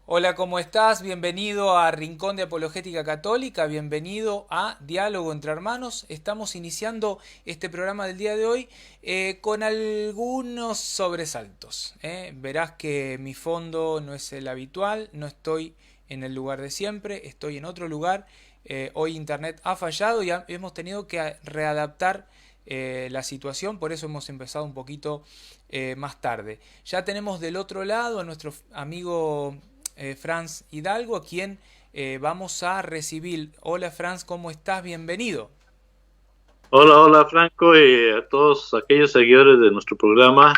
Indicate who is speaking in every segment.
Speaker 1: Hola, ¿cómo estás? Bienvenido a Rincón de Apologética Católica, bienvenido a Diálogo entre Hermanos. Estamos iniciando este programa del día de hoy con algunos sobresaltos. Verás que mi fondo no es el habitual, no estoy en el lugar de siempre, estoy en otro lugar. Hoy Internet ha fallado y hemos tenido que readaptar la situación, por eso hemos empezado un poquito más tarde. Ya tenemos del otro lado a nuestro amigo Franz Hidalgo, a quien vamos a recibir. Hola Franz, ¿cómo estás? Bienvenido.
Speaker 2: Hola, hola Franco y a todos aquellos seguidores de nuestro programa.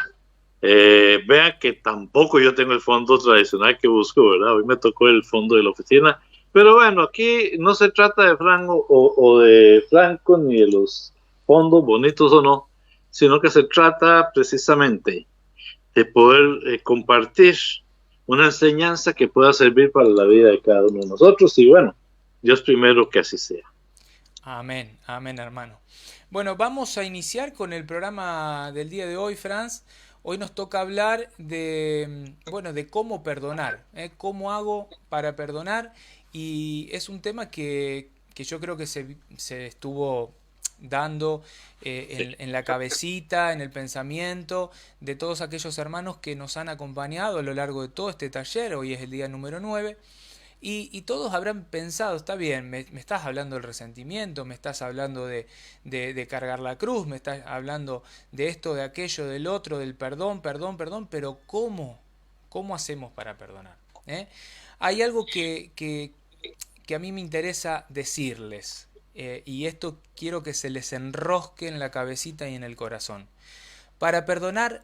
Speaker 2: Vean que tampoco yo tengo el fondo tradicional que busco, ¿verdad? Hoy me tocó el fondo de la oficina. Pero bueno, aquí no se trata de Franco o de Franco ni de los fondos bonitos o no, sino que se trata precisamente de poder compartir una enseñanza que pueda servir para la vida de cada uno de nosotros. Y bueno, Dios primero que así sea.
Speaker 1: Amén, amén hermano. Bueno, vamos a iniciar con el programa del día de hoy, Franz. Hoy nos toca hablar de, bueno, de cómo perdonar, cómo hago para perdonar. Y es un tema que yo creo que se estuvo dando en la cabecita, en el pensamiento de todos aquellos hermanos que nos han acompañado a lo largo de todo este taller. Hoy es el día número 9. Y todos habrán pensado, está bien, me estás hablando del resentimiento, me estás hablando de cargar la cruz, me estás hablando de esto, de aquello, del otro, del perdón, perdón, perdón, pero ¿cómo? ¿Cómo hacemos para perdonar? Hay algo que a mí me interesa decirles, y esto quiero que se les enrosque en la cabecita y en el corazón. Para perdonar,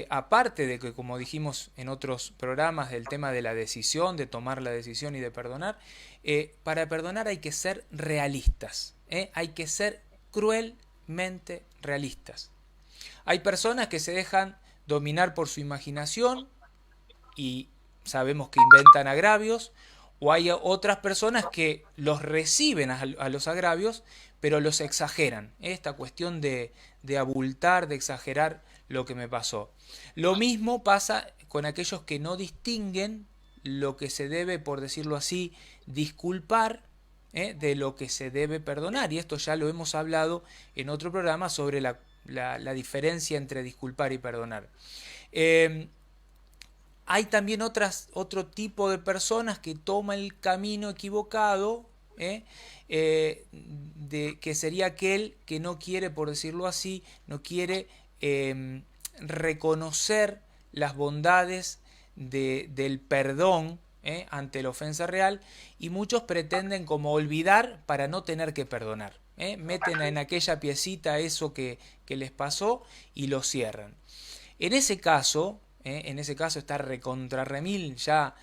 Speaker 1: aparte de que, como dijimos en otros programas, del tema de la decisión, de tomar la decisión y de perdonar, para perdonar hay que ser realistas, hay que ser cruelmente realistas. Hay personas que se dejan dominar por su imaginación y sabemos que inventan agravios, o hay otras personas que los reciben a los agravios, pero los exageran. Esta cuestión de abultar, de exagerar lo que me pasó. Lo mismo pasa con aquellos que no distinguen lo que se debe, por decirlo así, disculpar de lo que se debe perdonar. Y esto ya lo hemos hablado en otro programa sobre la diferencia entre disculpar y perdonar. Hay también otro tipo de personas que toman el camino equivocado, que sería aquel que no quiere, por decirlo así, no quiere reconocer las bondades del perdón ante la ofensa real, y muchos pretenden como olvidar para no tener que perdonar. Meten en aquella piecita eso que les pasó y lo cierran. En ese caso está recontra remil ya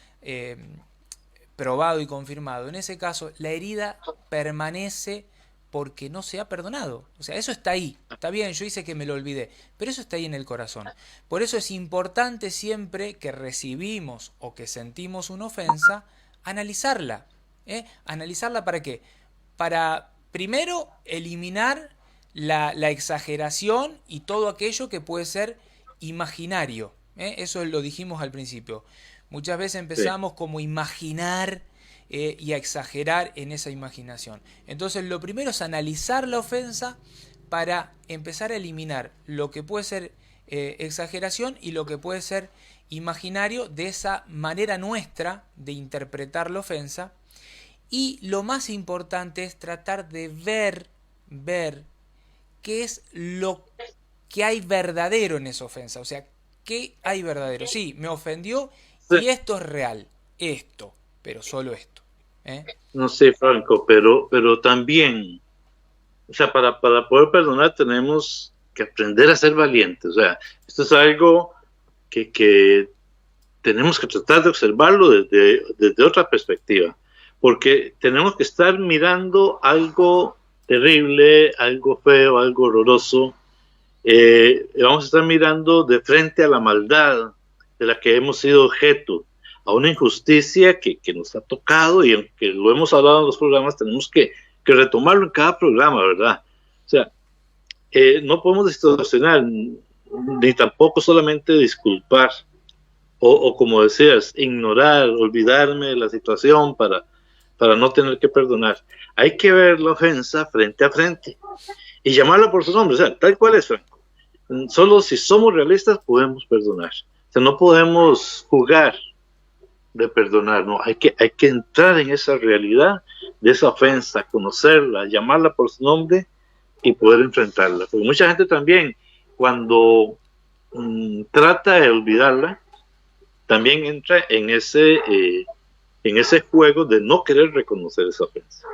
Speaker 1: probado y confirmado. En ese caso la herida permanece porque no se ha perdonado. O sea, eso está ahí. Está bien, yo hice que me lo olvidé, pero eso está ahí en el corazón. Por eso es importante siempre que recibimos o que sentimos una ofensa, analizarla. ¿Analizarla para qué? Para primero eliminar la exageración y todo aquello que puede ser imaginario. Eso lo dijimos al principio. Muchas veces
Speaker 2: Sí.
Speaker 1: empezamos como imaginar y a exagerar en esa imaginación. Entonces lo primero es analizar la ofensa para empezar a eliminar lo que puede ser exageración y lo que puede ser imaginario de esa manera nuestra de interpretar la ofensa. Y lo más importante es tratar de ver qué es lo que hay verdadero en esa ofensa. O sea, ¿qué hay verdadero? Sí, me ofendió
Speaker 2: Sí.
Speaker 1: y esto es real. Esto, pero solo esto. ¿eh?
Speaker 2: No sé, Franco, pero también, o sea, para poder perdonar tenemos que aprender a ser valientes. O sea, esto es algo que tenemos que tratar de observarlo desde otra perspectiva, porque tenemos que estar mirando algo terrible, algo feo, algo horroroso. Vamos a estar mirando de frente a la maldad de la que hemos sido objeto, a una injusticia que nos ha tocado, y aunque lo hemos hablado en los programas, tenemos que retomarlo en cada programa, ¿verdad? O sea, no podemos distorsionar. ni tampoco solamente disculpar, o como decías, ignorar, olvidarme de la situación para no tener que perdonar. Hay que ver la ofensa frente a frente y llamarla por su nombre, o sea, tal cual es, Franco. Solo si somos realistas podemos perdonar. O sea, no podemos jugar de perdonar, no, hay que entrar en esa realidad de esa ofensa, conocerla, llamarla por su nombre y poder enfrentarla. Porque mucha gente también, cuando trata de olvidarla, también entra en ese juego de no querer reconocer esa ofensa.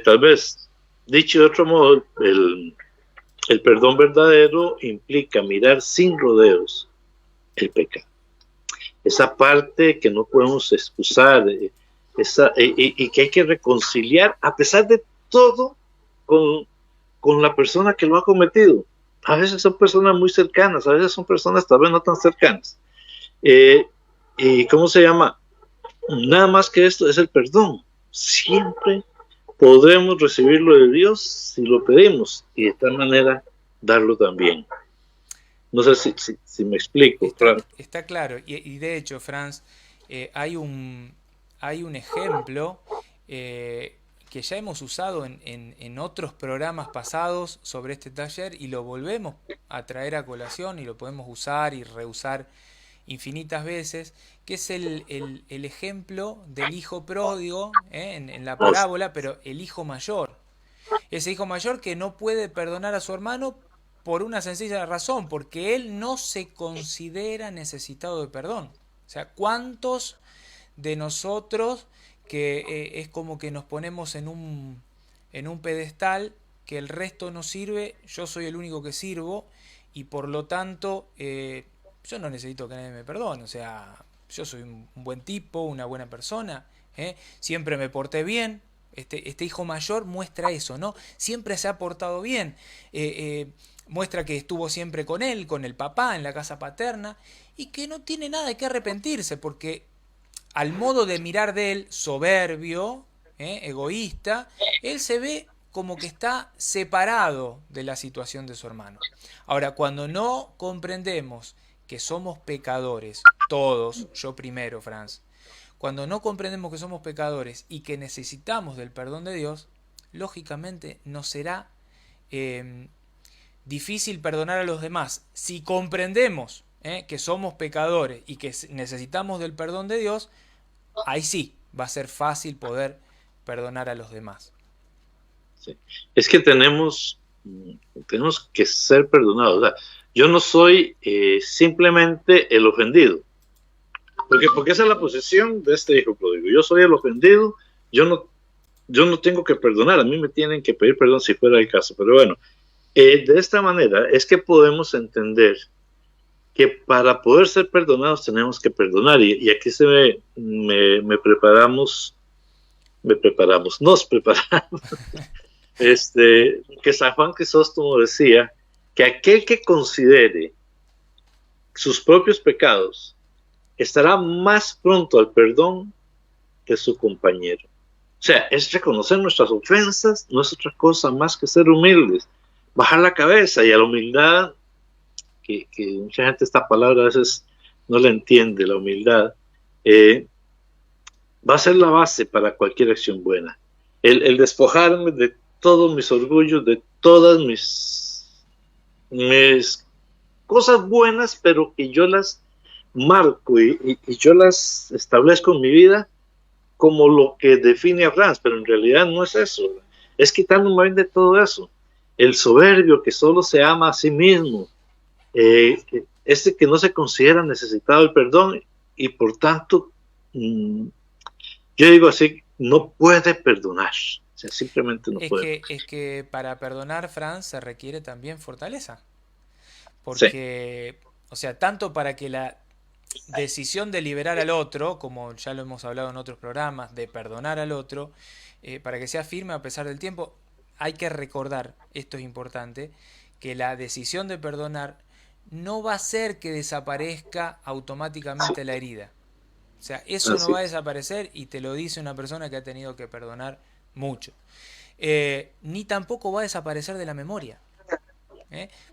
Speaker 2: Tal vez, dicho de otro modo, el perdón verdadero implica mirar sin rodeos el pecado. Esa parte que no podemos excusar, y que hay que reconciliar a pesar de todo con la persona que lo ha cometido. A veces son personas muy cercanas, a veces son personas tal vez no tan cercanas. ¿Y cómo se llama? Nada más que esto es el perdón. Siempre podremos recibirlo de Dios si lo pedimos y de tal manera darlo también. No sé si me explico.
Speaker 1: Está claro. Y de hecho, Franz, hay un ejemplo que ya hemos usado en otros programas pasados sobre este taller y lo volvemos a traer a colación y lo podemos usar y reusar infinitas veces, que es el ejemplo del hijo pródigo en la parábola, pero el hijo mayor. Ese hijo mayor que no puede perdonar a su hermano por una sencilla razón, porque él no se considera necesitado de perdón. O sea, ¿cuántos de nosotros que es como que nos ponemos en un pedestal, que el resto no sirve, yo soy el único que sirvo y por lo tanto yo no necesito que nadie me perdone? O sea, yo soy un buen tipo, una buena persona, siempre me porté bien. Este hijo mayor muestra eso, ¿no? Siempre se ha portado bien. Muestra que estuvo siempre con él, con el papá, en la casa paterna, y que no tiene nada de qué arrepentirse, porque al modo de mirar de él, soberbio, egoísta, él se ve como que está separado de la situación de su hermano. Ahora, cuando no comprendemos que somos pecadores, todos, yo primero, Franz, cuando no comprendemos que somos pecadores y que necesitamos del perdón de Dios, lógicamente nos será difícil perdonar a los demás. Si comprendemos que somos pecadores y que necesitamos del perdón de Dios, ahí sí va a ser fácil poder perdonar a los demás.
Speaker 2: Sí. Es que tenemos que ser perdonados. O sea, yo no soy simplemente el ofendido. Porque esa es la posición de este hijo pródigo. Yo soy el ofendido, yo no tengo que perdonar, a mí me tienen que pedir perdón si fuera el caso. Pero bueno, de esta manera es que podemos entender que para poder ser perdonados tenemos que perdonar. Y aquí nos preparamos. Que San Juan Crisóstomo decía que aquel que considere sus propios pecados estará más pronto al perdón que su compañero. O sea, es reconocer nuestras ofensas, no es otra cosa más que ser humildes, bajar la cabeza. Y a la humildad, que mucha gente esta palabra a veces no la entiende, la humildad, va a ser la base para cualquier acción buena. El despojarme de todos mis orgullos, de todas mis cosas buenas, pero que yo las marco y yo las establezco en mi vida como lo que define a Franz, pero en realidad no es eso. Es quitándome de todo eso. El soberbio que solo se ama a sí mismo, este que no se considera necesitado del perdón y por tanto, yo digo así, no puede perdonar. O sea, simplemente no puede.
Speaker 1: Es que para perdonar, Franz, se requiere también fortaleza. Porque, sí. O sea, tanto para que la decisión de liberar al otro, como ya lo hemos hablado en otros programas, de perdonar al otro, para que sea firme a pesar del tiempo, hay que recordar, esto es importante, que la decisión de perdonar no va a hacer que desaparezca automáticamente la herida. O sea, eso no va a desaparecer y te lo dice una persona que ha tenido que perdonar mucho. Ni tampoco va a desaparecer de la memoria.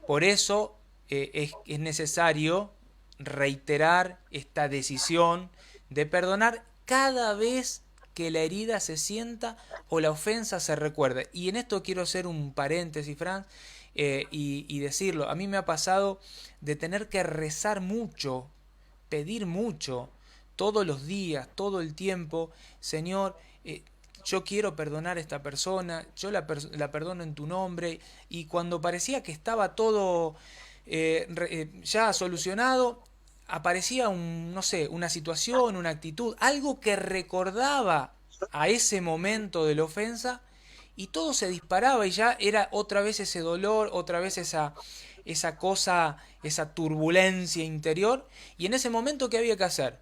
Speaker 1: Por eso es necesario reiterar esta decisión de perdonar cada vez que la herida se sienta o la ofensa se recuerde. Y en esto quiero hacer un paréntesis, Fran, y decirlo. A mí me ha pasado de tener que rezar mucho, pedir mucho, todos los días, todo el tiempo, Señor, yo quiero perdonar a esta persona, yo la perdono en tu nombre, y cuando parecía que estaba todo ya solucionado, aparecía no sé, una situación, una actitud, algo que recordaba a ese momento de la ofensa, y todo se disparaba y ya era otra vez ese dolor, otra vez esa cosa, esa turbulencia interior. Y en ese momento, ¿qué había que hacer?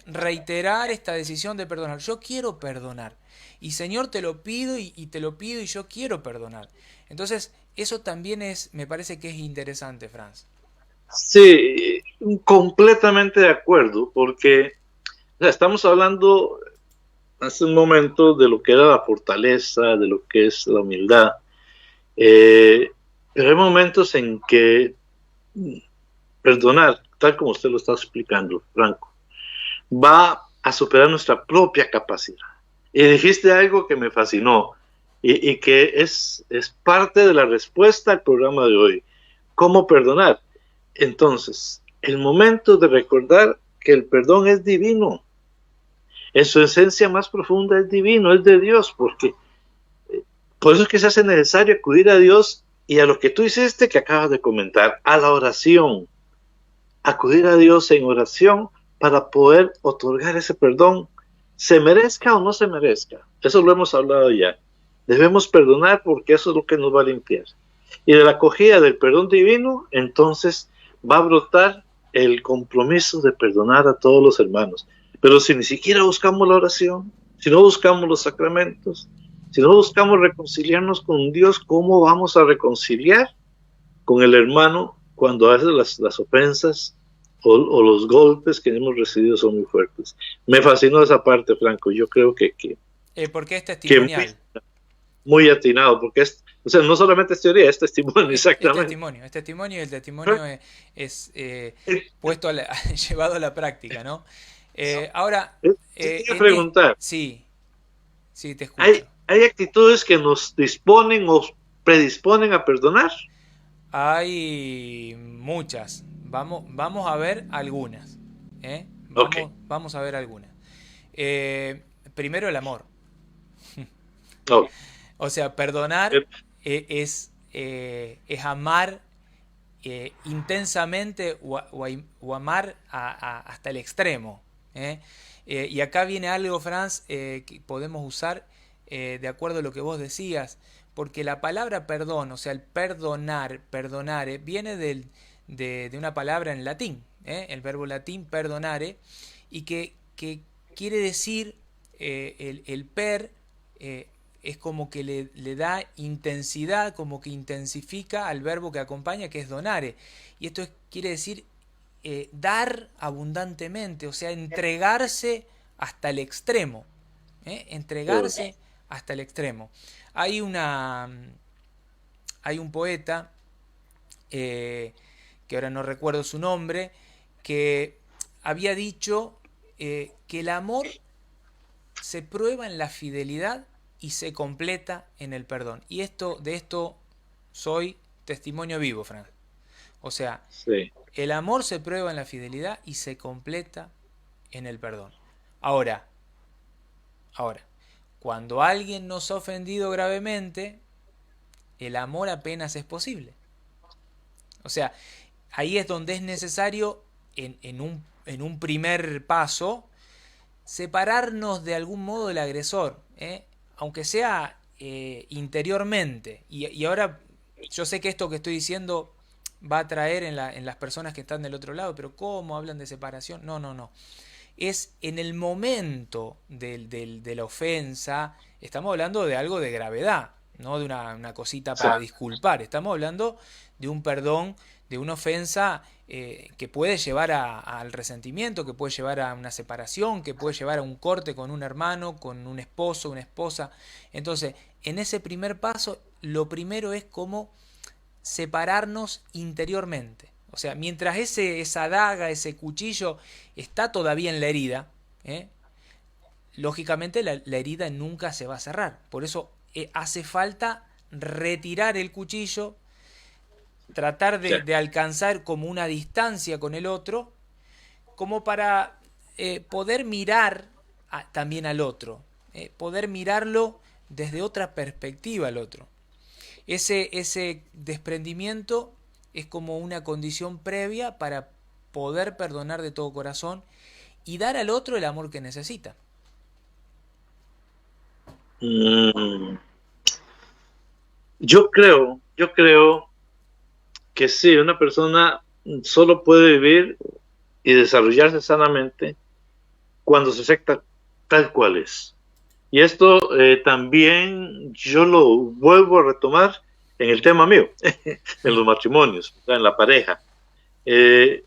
Speaker 1: Reiterar esta decisión de perdonar. Yo quiero perdonar. Y Señor, te lo pido y te lo pido y yo quiero perdonar. Entonces, eso también me parece que es interesante, Franz.
Speaker 2: Sí, completamente de acuerdo, porque o sea, estamos hablando hace un momento de lo que era la fortaleza, de lo que es la humildad, pero hay momentos en que perdonar, tal como usted lo está explicando, Franco, va a superar nuestra propia capacidad. Y dijiste algo que me fascinó y que es parte de la respuesta al programa de hoy. ¿Cómo perdonar? Entonces, el momento de recordar que el perdón es divino, en su esencia más profunda es divino, es de Dios, porque por eso es que se hace necesario acudir a Dios y a lo que tú hiciste que acabas de comentar, a la oración, acudir a Dios en oración para poder otorgar ese perdón, se merezca o no se merezca. Eso lo hemos hablado ya. Debemos perdonar porque eso es lo que nos va a limpiar. Y de la acogida del perdón divino, entonces va a brotar el compromiso de perdonar a todos los hermanos. Pero si ni siquiera buscamos la oración, si no buscamos los sacramentos, si no buscamos reconciliarnos con Dios, ¿cómo vamos a reconciliar con el hermano cuando a veces las ofensas o los golpes que hemos recibido son muy fuertes? Me fascinó esa parte, Franco. Yo creo
Speaker 1: Porque es
Speaker 2: que
Speaker 1: testimonial.
Speaker 2: muy atinado, porque o sea, no solamente es teoría, es testimonio, exactamente.
Speaker 1: Es testimonio y el testimonio es puesto llevado a la práctica, ¿no? Ahora,
Speaker 2: Te quiero preguntar,
Speaker 1: sí, sí, te escucho.
Speaker 2: ¿hay actitudes que nos disponen o predisponen a perdonar?
Speaker 1: Hay muchas. Vamos a ver algunas.
Speaker 2: Ok.
Speaker 1: Vamos a ver algunas. Primero el amor.
Speaker 2: Oh,
Speaker 1: O sea, perdonar es amar intensamente o amar hasta el extremo. Y acá viene algo, Franz, que podemos usar de acuerdo a lo que vos decías, porque la palabra perdón, o sea, el perdonar, perdonare, viene de una palabra en latín, el verbo latín perdonare, y que quiere decir el per, es como que le da intensidad, como que intensifica al verbo que acompaña, que es donare. Y esto quiere decir dar abundantemente, o sea, entregarse hasta el extremo. Entregarse hasta el extremo. Hay hay un poeta, que ahora no recuerdo su nombre, que había dicho que el amor se prueba en la fidelidad y se completa en el perdón. Y de esto soy testimonio vivo, Fran. O sea,
Speaker 2: sí.
Speaker 1: el amor se prueba en la fidelidad y se completa en el perdón. Ahora, cuando alguien nos ha ofendido gravemente, el amor apenas es posible. O sea, ahí es donde es necesario, en un primer paso, separarnos de algún modo del agresor, aunque sea interiormente. Y ahora yo sé que esto que estoy diciendo va a traer en las personas que están del otro lado, pero ¿cómo hablan de separación? No, no, no. Es en el momento de la ofensa, estamos hablando de algo de gravedad, no de una cosita para disculpar, estamos hablando de un perdón, de una ofensa que puede llevar al resentimiento, que puede llevar a una separación, que puede llevar a un corte con un hermano, con un esposo, una esposa. Entonces, en ese primer paso, lo primero es cómo separarnos interiormente. O sea, mientras esa daga, ese cuchillo está todavía en la herida, ¿eh? Lógicamente la herida nunca se va a cerrar. Por eso hace falta retirar el cuchillo, tratar
Speaker 2: Sí.
Speaker 1: de alcanzar como una distancia con el otro, como para poder mirar también al otro, poder mirarlo desde otra perspectiva al otro. Ese desprendimiento es como una condición previa para poder perdonar de todo corazón y dar al otro el amor que necesita.
Speaker 2: Mm, yo creo que sí, una persona solo puede vivir y desarrollarse sanamente cuando se acepta tal cual es. Y esto también yo lo vuelvo a retomar en el tema mío, en los matrimonios, en la pareja. Eh,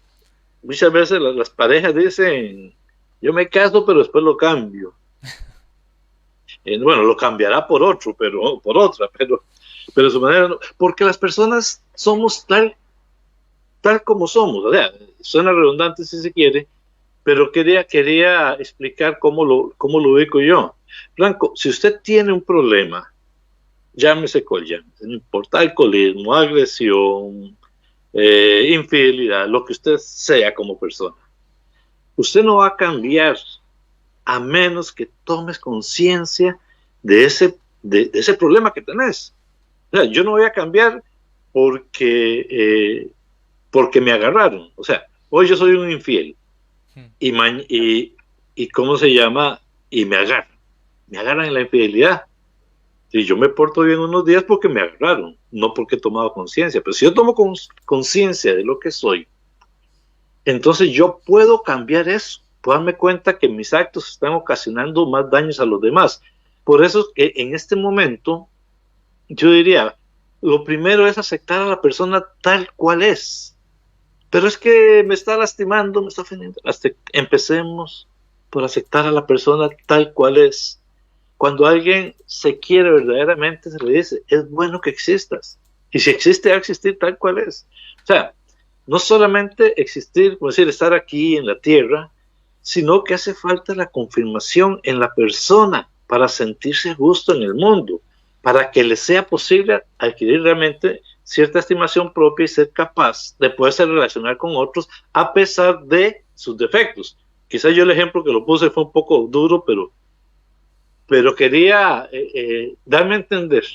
Speaker 2: Muchas veces las parejas dicen, yo me caso pero después lo cambio. Bueno, lo cambiará por otro, pero por otra, pero su manera no, porque las personas somos tal como somos, o sea, suena redundante si se quiere, pero quería explicar cómo lo ubico yo. Blanco, si usted tiene un problema, llámese cual llámese, no importa, alcoholismo, agresión, infidelidad, lo que usted sea como persona, usted no va a cambiar a menos que tomes conciencia de ese problema que tenés. O sea, yo no voy a cambiar porque, porque me agarraron. O sea, hoy yo soy un infiel y, y ¿cómo se llama? Y me agarran en la infidelidad. Y yo me porto bien unos días porque me agarraron, no porque he tomado conciencia. Pero si yo tomo conciencia de lo que soy, entonces yo puedo cambiar eso, puedo darme cuenta que mis actos están ocasionando más daños a los demás. Por eso que en este momento yo diría, lo primero es aceptar a la persona tal cual es. Pero es que me está lastimando, me está ofendiendo. Hasta empecemos por aceptar a la persona tal cual es. Cuando alguien se quiere verdaderamente, se le dice, es bueno que existas. Y si existe, va a existir tal cual es. O sea, no solamente existir, como decir, estar aquí en la tierra, sino que hace falta la confirmación en la persona para sentirse justo en el mundo, para que le sea posible adquirir realmente cierta estimación propia y ser capaz de poderse relacionar con otros a pesar de sus defectos. Quizás yo el ejemplo que lo puse fue un poco duro, pero quería darme a entender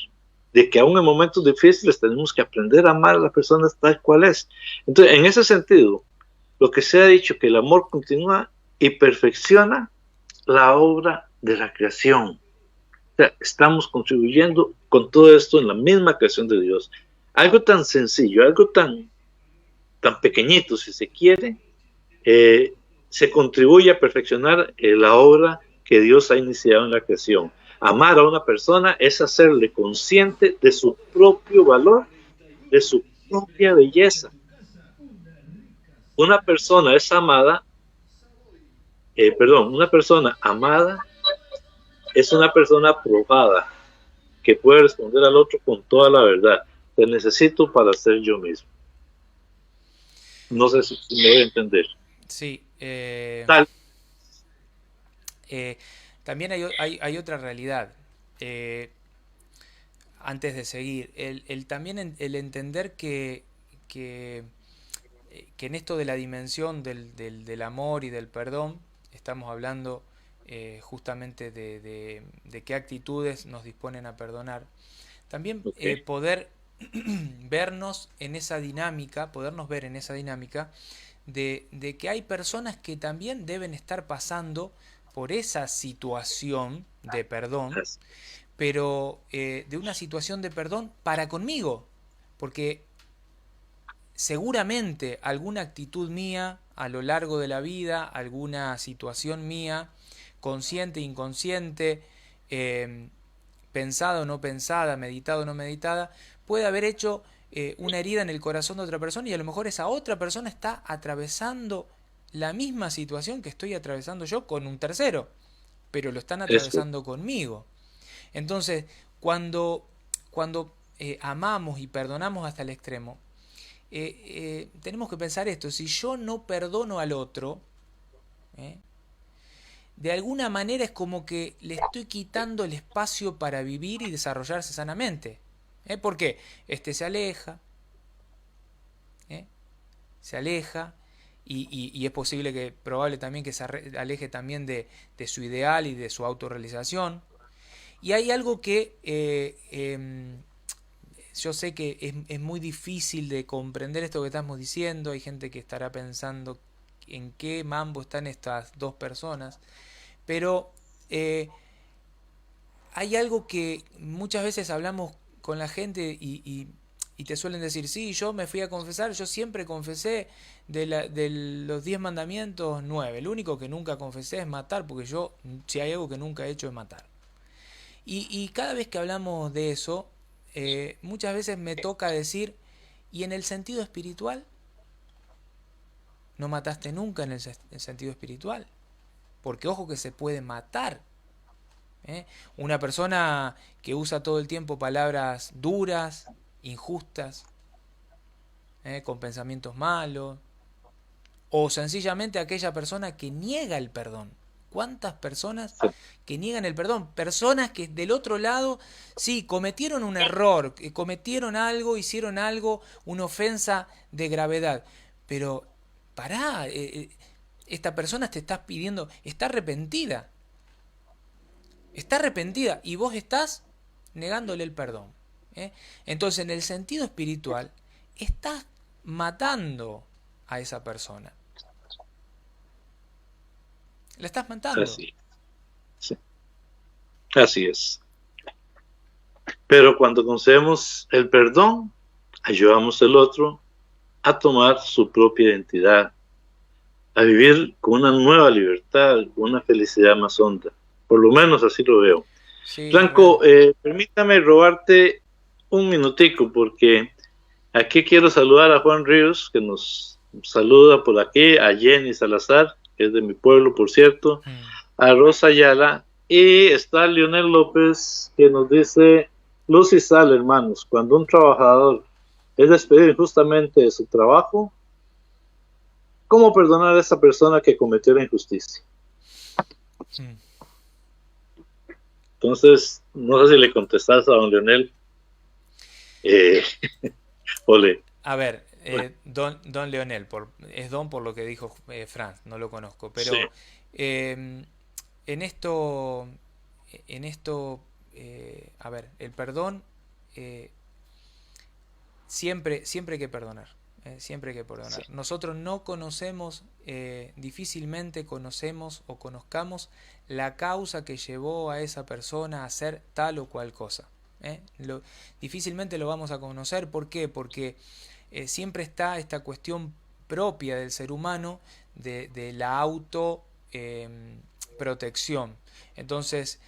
Speaker 2: de que aún en momentos difíciles tenemos que aprender a amar a las personas tal cual es. Entonces, en ese sentido, lo que se ha dicho, que el amor continúa y perfecciona la obra de la creación. O sea, estamos contribuyendo con todo esto en la misma creación de Dios. Algo tan sencillo, algo tan pequeñito, si se quiere, se contribuye a perfeccionar la obra que Dios ha iniciado en la creación. Amar a una persona es hacerle consciente de su propio valor, de su propia belleza. Una persona es amada, una persona amada es una persona aprobada que puede responder al otro con toda la verdad. Te necesito para ser yo mismo. No sé si me voy a entender.
Speaker 1: Sí,
Speaker 2: Tal.
Speaker 1: eh, también hay otra realidad. Eh, Antes de seguir, también el entender que en esto de la dimensión del amor y del perdón, estamos hablando justamente de qué actitudes nos disponen a perdonar. También
Speaker 2: Okay.
Speaker 1: poder vernos en esa dinámica, podernos ver en esa dinámica de que hay personas que también deben estar pasando por esa situación de perdón, pero de una situación de perdón para conmigo, porque seguramente alguna actitud mía a lo largo de la vida, alguna situación mía, consciente, inconsciente, pensada o no pensada, meditada o no meditada, puede haber hecho una herida en el corazón de otra persona y a lo mejor esa otra persona está atravesando la misma situación que estoy atravesando yo con un tercero, pero lo están
Speaker 2: Eso.
Speaker 1: atravesando conmigo. Entonces, cuando amamos y perdonamos hasta el extremo, tenemos que pensar esto, si yo no perdono al otro, ¿eh? De alguna manera es como que le estoy quitando el espacio para vivir y desarrollarse sanamente. ¿Por qué? Este se aleja, ¿eh? Se aleja y es posible que, probable también que se aleje también de su ideal y de su autorrealización. Y hay algo que yo sé que es muy difícil de comprender esto que estamos diciendo, hay gente que estará pensando en qué mambo están estas dos personas, pero hay algo que muchas veces hablamos con la gente y te suelen decir, sí, yo me fui a confesar, yo siempre confesé de los 10 mandamientos 9, el único que nunca confesé es matar, porque yo, si hay algo que nunca he hecho es matar. Y cada vez que hablamos de eso, muchas veces me toca decir, ¿y en el sentido espiritual? ¿No mataste nunca en el sentido espiritual? Porque ojo que se puede matar. Una persona que usa todo el tiempo palabras duras, injustas, con pensamientos malos, o sencillamente aquella persona que niega el perdón. ¿Cuántas personas que niegan el perdón? Personas que del otro lado, sí, cometieron un error, cometieron algo, hicieron algo, una ofensa de gravedad. Pero, pará, esta persona te está pidiendo, está arrepentida. Está arrepentida y vos estás negándole el perdón. Entonces, en el sentido espiritual, estás matando a esa persona. La estás matando.
Speaker 2: Así, sí, así es. Pero cuando concedemos el perdón, ayudamos al otro a tomar su propia identidad, a vivir con una nueva libertad, con una felicidad más honda. Por lo menos así lo veo.
Speaker 1: Sí,
Speaker 2: Franco, permítame robarte un minutico, porque aquí quiero saludar a Juan Ríos, que nos saluda por aquí, a Jenny Salazar, que es de mi pueblo, por cierto, a Rosa Ayala, y está Leonel López, que nos dice, luz y sal, hermanos, cuando un trabajador es despedido injustamente de su trabajo, ¿cómo perdonar a esa persona que cometió la injusticia? Entonces, no sé si le contestas a don Leonel. Ole.
Speaker 1: A ver, don Leonel, es don por lo que dijo Franz, no lo conozco, pero sí. En esto, a ver, el perdón, siempre hay que perdonar. Siempre hay que perdonar. Sí. Nosotros no conocemos, difícilmente conocemos o conozcamos la causa que llevó a esa persona a hacer tal o cual cosa. Difícilmente lo vamos a conocer. ¿Por qué? Porque siempre está esta cuestión propia del ser humano de la auto protección. Entonces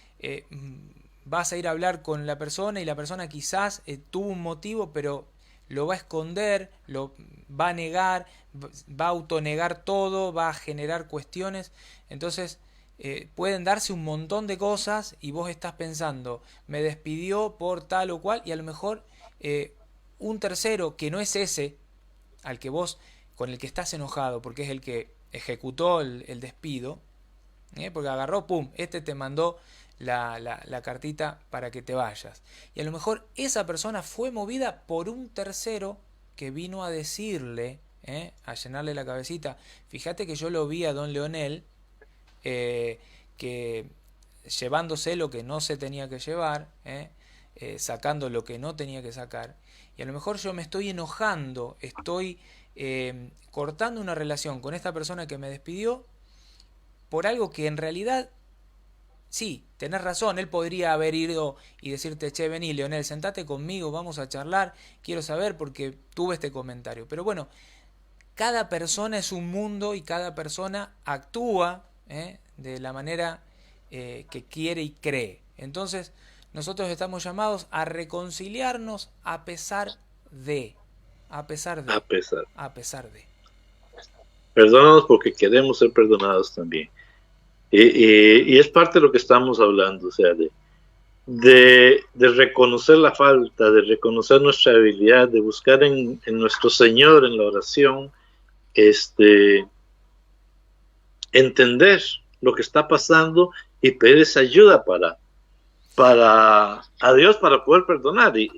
Speaker 1: vas a ir a hablar con la persona y la persona quizás tuvo un motivo, pero lo va a esconder, lo va a negar, va a autonegar todo, va a generar cuestiones. Entonces pueden darse un montón de cosas y vos estás pensando, me despidió por tal o cual, y a lo mejor un tercero que no es ese al que vos, con el que estás enojado, porque es el que ejecutó el despido, porque agarró, pum, este te mandó la cartita para que te vayas. Y a lo mejor esa persona fue movida por un tercero que vino a decirle, a llenarle la cabecita. Fíjate que yo lo vi a don Leonel, que llevándose lo que no se tenía que llevar, sacando lo que no tenía que sacar. Y a lo mejor yo me estoy enojando, estoy cortando una relación con esta persona que me despidió por algo que en realidad, sí, tenés razón, él podría haber ido y decirte, che, vení, Leonel, sentate conmigo, vamos a charlar, quiero saber porque tuve este comentario. Pero bueno, cada persona es un mundo y cada persona actúa de la manera que quiere y cree. Entonces, nosotros estamos llamados a reconciliarnos a pesar de.
Speaker 2: Perdónanos porque queremos ser perdonados también. Y es parte de lo que estamos hablando, o sea, de reconocer la falta, de reconocer nuestra debilidad, de buscar en nuestro Señor, en la oración, entender lo que está pasando y pedir esa ayuda para a Dios para poder perdonar y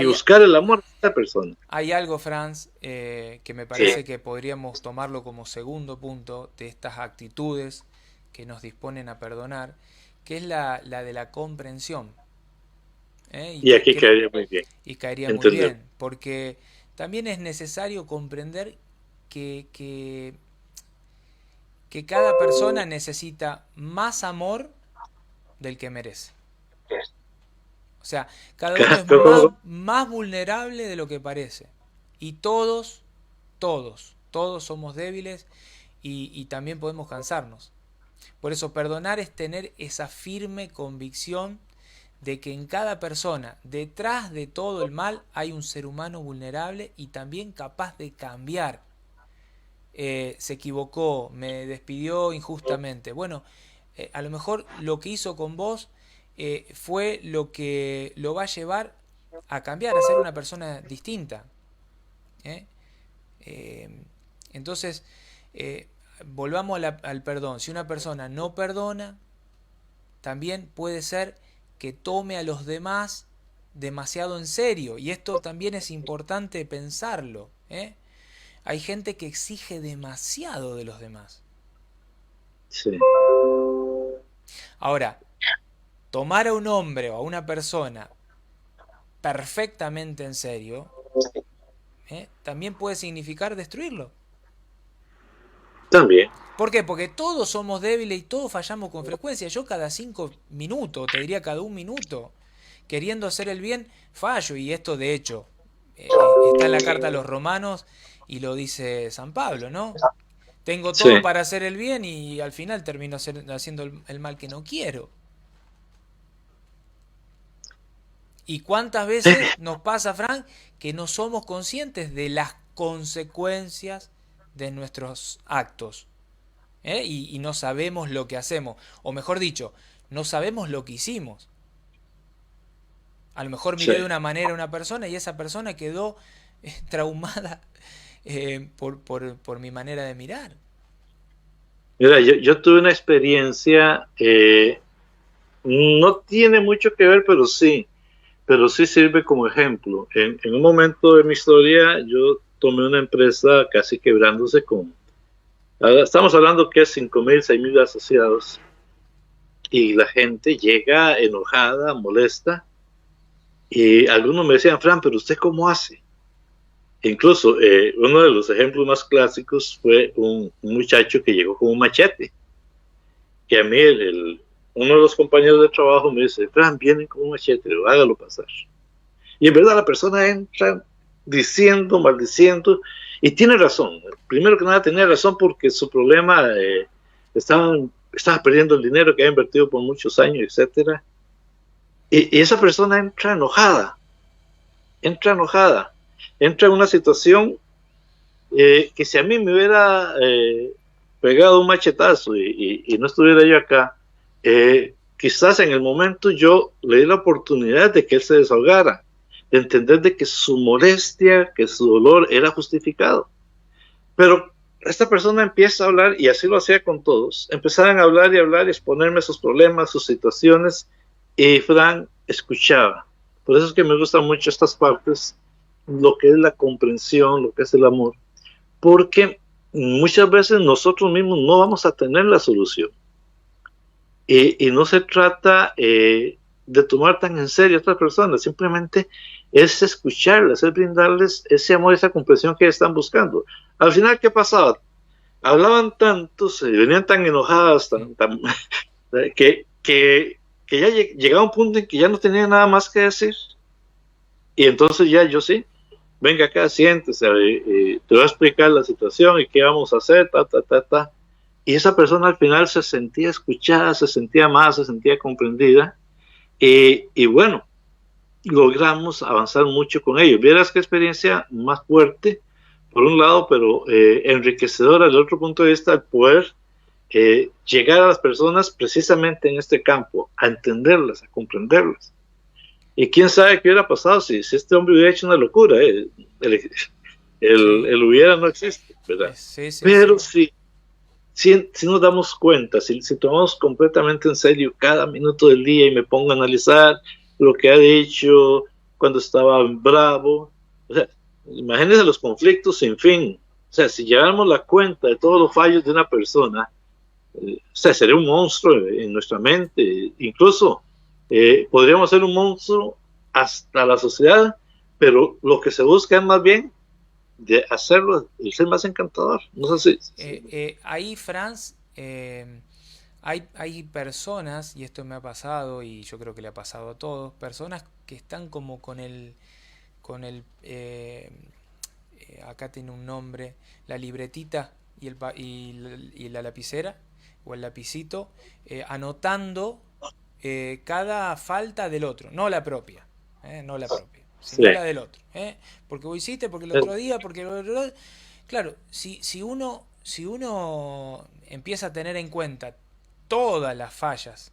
Speaker 2: buscar el amor de esta persona.
Speaker 1: Hay algo, Franz, que me parece que podríamos tomarlo como segundo punto de estas actitudes que nos disponen a perdonar, que es la de la comprensión.
Speaker 2: Y aquí caería muy bien.
Speaker 1: Y caería muy bien, porque también es necesario comprender que cada persona necesita más amor del que merece. O sea, cada uno es más vulnerable de lo que parece. Y todos somos débiles y también podemos cansarnos. Por eso perdonar es tener esa firme convicción de que en cada persona, detrás de todo el mal, hay un ser humano vulnerable y también capaz de cambiar. Se equivocó, me despidió injustamente. Bueno, a lo mejor lo que hizo con vos fue lo que lo va a llevar a cambiar, a ser una persona distinta. Entonces, volvamos al perdón. Si una persona no perdona, también puede ser que tome a los demás demasiado en serio. Y esto también es importante pensarlo. Hay gente que exige demasiado de los demás.
Speaker 2: Sí.
Speaker 1: Ahora, tomar a un hombre o a una persona perfectamente en serio, también puede significar destruirlo.
Speaker 2: También.
Speaker 1: ¿Por qué? Porque todos somos débiles y todos fallamos con frecuencia. Yo cada 5 minutos, te diría cada 1 minuto, queriendo hacer el bien, fallo. Y esto de hecho está en la carta a los romanos y lo dice San Pablo, ¿no? Tengo todo para hacer el bien y al final termino haciendo el mal que no quiero. ¿Y cuántas veces nos pasa, Frank, que no somos conscientes de las consecuencias de nuestros actos? Y no sabemos lo que hacemos. O mejor dicho, no sabemos lo que hicimos. A lo mejor miré de una manera a una persona y esa persona quedó traumada por mi manera de mirar.
Speaker 2: Mira, yo tuve una experiencia, no tiene mucho que ver, pero sí sirve como ejemplo. En un momento de mi historia, yo tomé una empresa casi quebrándose estamos hablando que es 5,000, 6,000 asociados, y la gente llega enojada, molesta, y algunos me decían, Fran, pero ¿usted cómo hace? Incluso uno de los ejemplos más clásicos fue un muchacho que llegó con un machete, y a mí uno de los compañeros de trabajo me dice, Fran, viene con un machete, hágalo pasar. Y en verdad la persona entra diciendo, maldiciendo, y tiene razón. Primero que nada tenía razón porque su problema estaba perdiendo el dinero que había invertido por muchos años, etcétera. Y esa persona entra enojada, entra en una situación que si a mí me hubiera pegado un machetazo y no estuviera yo acá, quizás en el momento yo le di la oportunidad de que él se desahogara, de entender de que su molestia, que su dolor era justificado. Pero esta persona empieza a hablar, y así lo hacía con todos, empezaban a hablar y exponerme sus problemas, sus situaciones, y Fran escuchaba. Por eso es que me gustan mucho estas partes, lo que es la comprensión, lo que es el amor, porque muchas veces nosotros mismos no vamos a tener la solución. Y no se trata de tomar tan en serio a otras personas, simplemente es escucharlas, es brindarles ese amor, esa comprensión que están buscando. Al final, ¿qué pasaba? Hablaban tanto, venían tan enojadas, que ya llegaba un punto en que ya no tenía nada más que decir. Y entonces ya yo sí, venga acá, siéntese, te voy a explicar la situación y qué vamos a hacer, Y esa persona al final se sentía escuchada, se sentía amada, se sentía comprendida. Y bueno, logramos avanzar mucho con ellos. Vieras qué experiencia más fuerte, por un lado, pero enriquecedora desde otro punto de vista, el poder llegar a las personas precisamente en este campo, a entenderlas, a comprenderlas. Y quién sabe qué hubiera pasado si este hombre hubiera hecho una locura.
Speaker 1: Sí,
Speaker 2: El hubiera no existe, ¿verdad?
Speaker 1: sí, sí,
Speaker 2: Pero
Speaker 1: sí.
Speaker 2: si nos damos cuenta, si tomamos completamente en serio cada minuto del día y me pongo a analizar lo que ha dicho cuando estaba bravo, o sea, imagínense los conflictos sin fin. O sea, si lleváramos la cuenta de todos los fallos de una persona, o sea, sería un monstruo en nuestra mente. Incluso podríamos ser un monstruo hasta la sociedad, pero lo que se busca es más bien de hacerlo, el ser más encantador. No sé
Speaker 1: Ahí, Franz, hay personas, y esto me ha pasado, y yo creo que le ha pasado a todos, personas que están como acá tiene un nombre, la libretita y la lapicera, o el lapicito, anotando cada falta del otro, no la propia, no la propia,
Speaker 2: sí,
Speaker 1: sino la del otro. Porque vos hiciste, porque el otro día, porque el otro... Claro, si uno empieza a tener en cuenta todas las fallas